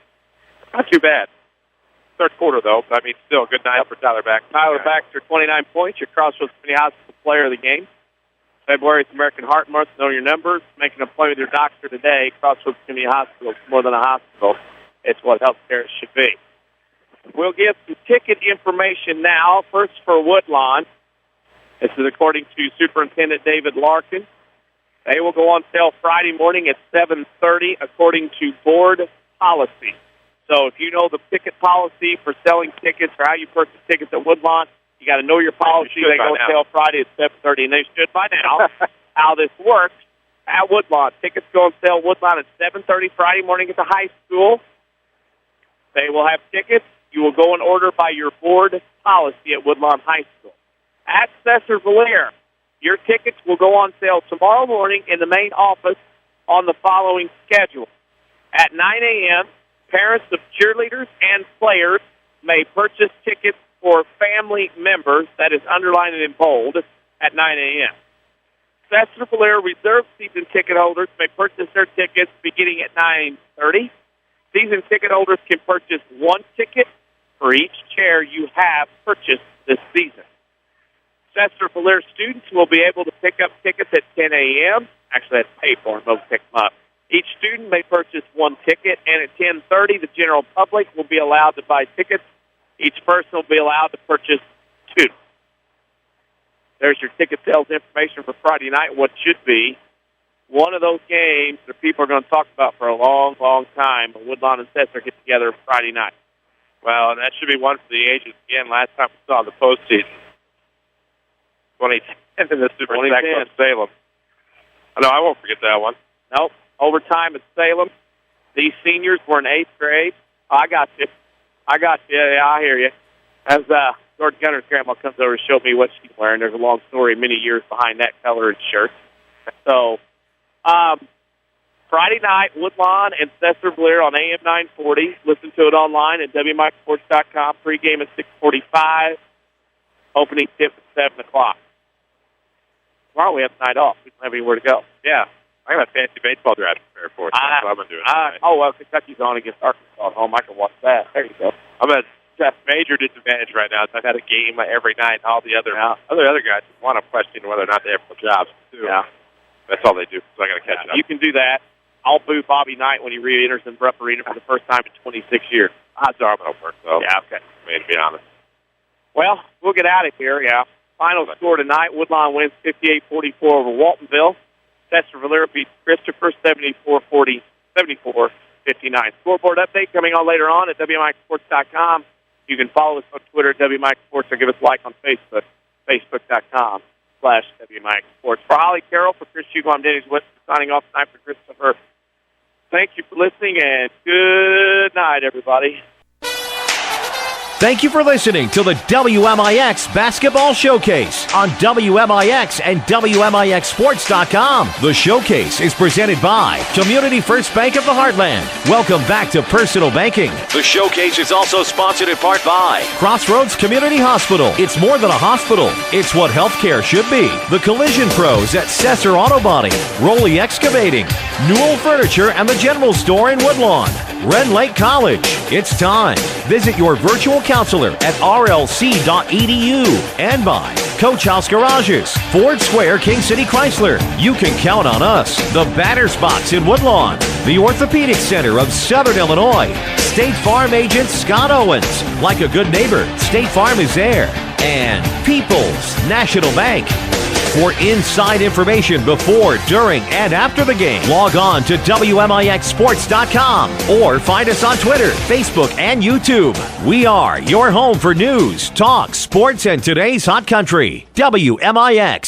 not too bad. Third quarter, though, I mean, still a good night for Tyler Baxter. Tyler Baxter, 29 points. Your Crossroads Community Hospital player of the game. February is American Heart Month. Know your numbers. Make an appointment with your doctor today. Crossroads Community Hospital is more than a hospital. It's what healthcare should be. We'll give some ticket information now. First for Woodlawn. This is according to Superintendent David Larkin. They will go on sale Friday morning at 7:30 according to board policy. So if you know the ticket policy for selling tickets or how you purchase tickets at Woodlawn, You got to know your policy. They go until Friday at 7:30, and they should by now. How this works at Woodlawn. Tickets go on sale at Woodlawn at 7:30 Friday morning at the high school. They will have tickets. You will go in order by your board policy at Woodlawn High School. At Sesser-Valier, your tickets will go on sale tomorrow morning in the main office on the following schedule. At 9 a.m., parents of cheerleaders and players may purchase tickets for family members, that is underlined in bold, at 9 a.m. Sesser-Valier reserve season ticket holders may purchase their tickets beginning at 9:30. Season ticket holders can purchase one ticket for each chair you have purchased this season. Sesser-Valier students will be able to pick up tickets at 10 a.m. Actually, that's pay for them. They'll pick them up. Each student may purchase one ticket, and at 10:30, the general public will be allowed to buy tickets. Each person will be allowed to purchase two. There's your ticket sales information for Friday night, what should be one of those games that people are going to talk about for a long, long time. But Woodlawn and Sesser get together Friday night. Well, and that should be one for the ages. Again, last time we saw the postseason, 2010 in the Super Sack Salem. No, I won't forget that one. Nope. Overtime at Salem. These seniors were in 8th grade. Oh, I got you. Yeah, I hear you. As George Gunner's grandma comes over to show me what she's wearing, there's a long story, many years behind that colored shirt. So, Friday night, Woodlawn and Sesser-Valier on AM 940. Listen to it online at WMIXsports.com. Pregame at 6:45. Opening tip at 7 o'clock. Tomorrow we have the night off. We don't have anywhere to go. Yeah. I got a fancy baseball draft prepared for it. That's what I've been doing. Well, Kentucky's on against Arkansas at home. I can watch that. There you go. I'm at a major disadvantage right now. I've had a game every night, and all the other guys want to question whether or not they have full jobs, too. Yeah. That's all they do, so I got to catch up. You can do that. I'll boo Bobby Knight when he re-enters in Rupp Arena for the first time in 26 years. Odds are I'm going to work, though. Yeah, okay. I mean, to be honest. Well, we'll get out of here, yeah. Final score tonight, Woodlawn wins 58-44 over Waltonville. Sesser-Valier beats Christopher 74-59. Scoreboard update coming on later on at WMIXsports.com. You can follow us on Twitter at WMIX Sports or give us a like on Facebook, Facebook.com/WMIX Sports. For Holly Carroll, for Chris Hugo, I'm Dennis West signing off tonight for Christopher. Thank you for listening, and good night, everybody. Thank you for listening to the WMIX Basketball Showcase on WMIX and WMIXsports.com. The Showcase is presented by Community First Bank of the Heartland. Welcome back to personal banking. The Showcase is also sponsored in part by Crossroads Community Hospital. It's more than a hospital. It's what healthcare should be. The Collision Pros at Sesser Auto Body, Roley Excavating, Newell Furniture and the General Store in Woodlawn, Red Lake College. It's time. Visit your virtual counselor at rlc.edu and by Coach House Garages, Ford Square, King City Chrysler. You can count on us. The Batter's Box in Woodlawn, the Orthopedic Center of Southern Illinois, State Farm agent Scott Owens. Like a good neighbor, State Farm is there. And People's National Bank. For inside information before, during, and after the game, log on to WMIXsports.com or find us on Twitter, Facebook, and YouTube. We are your home for news, talk, sports, and today's hot country. WMIX.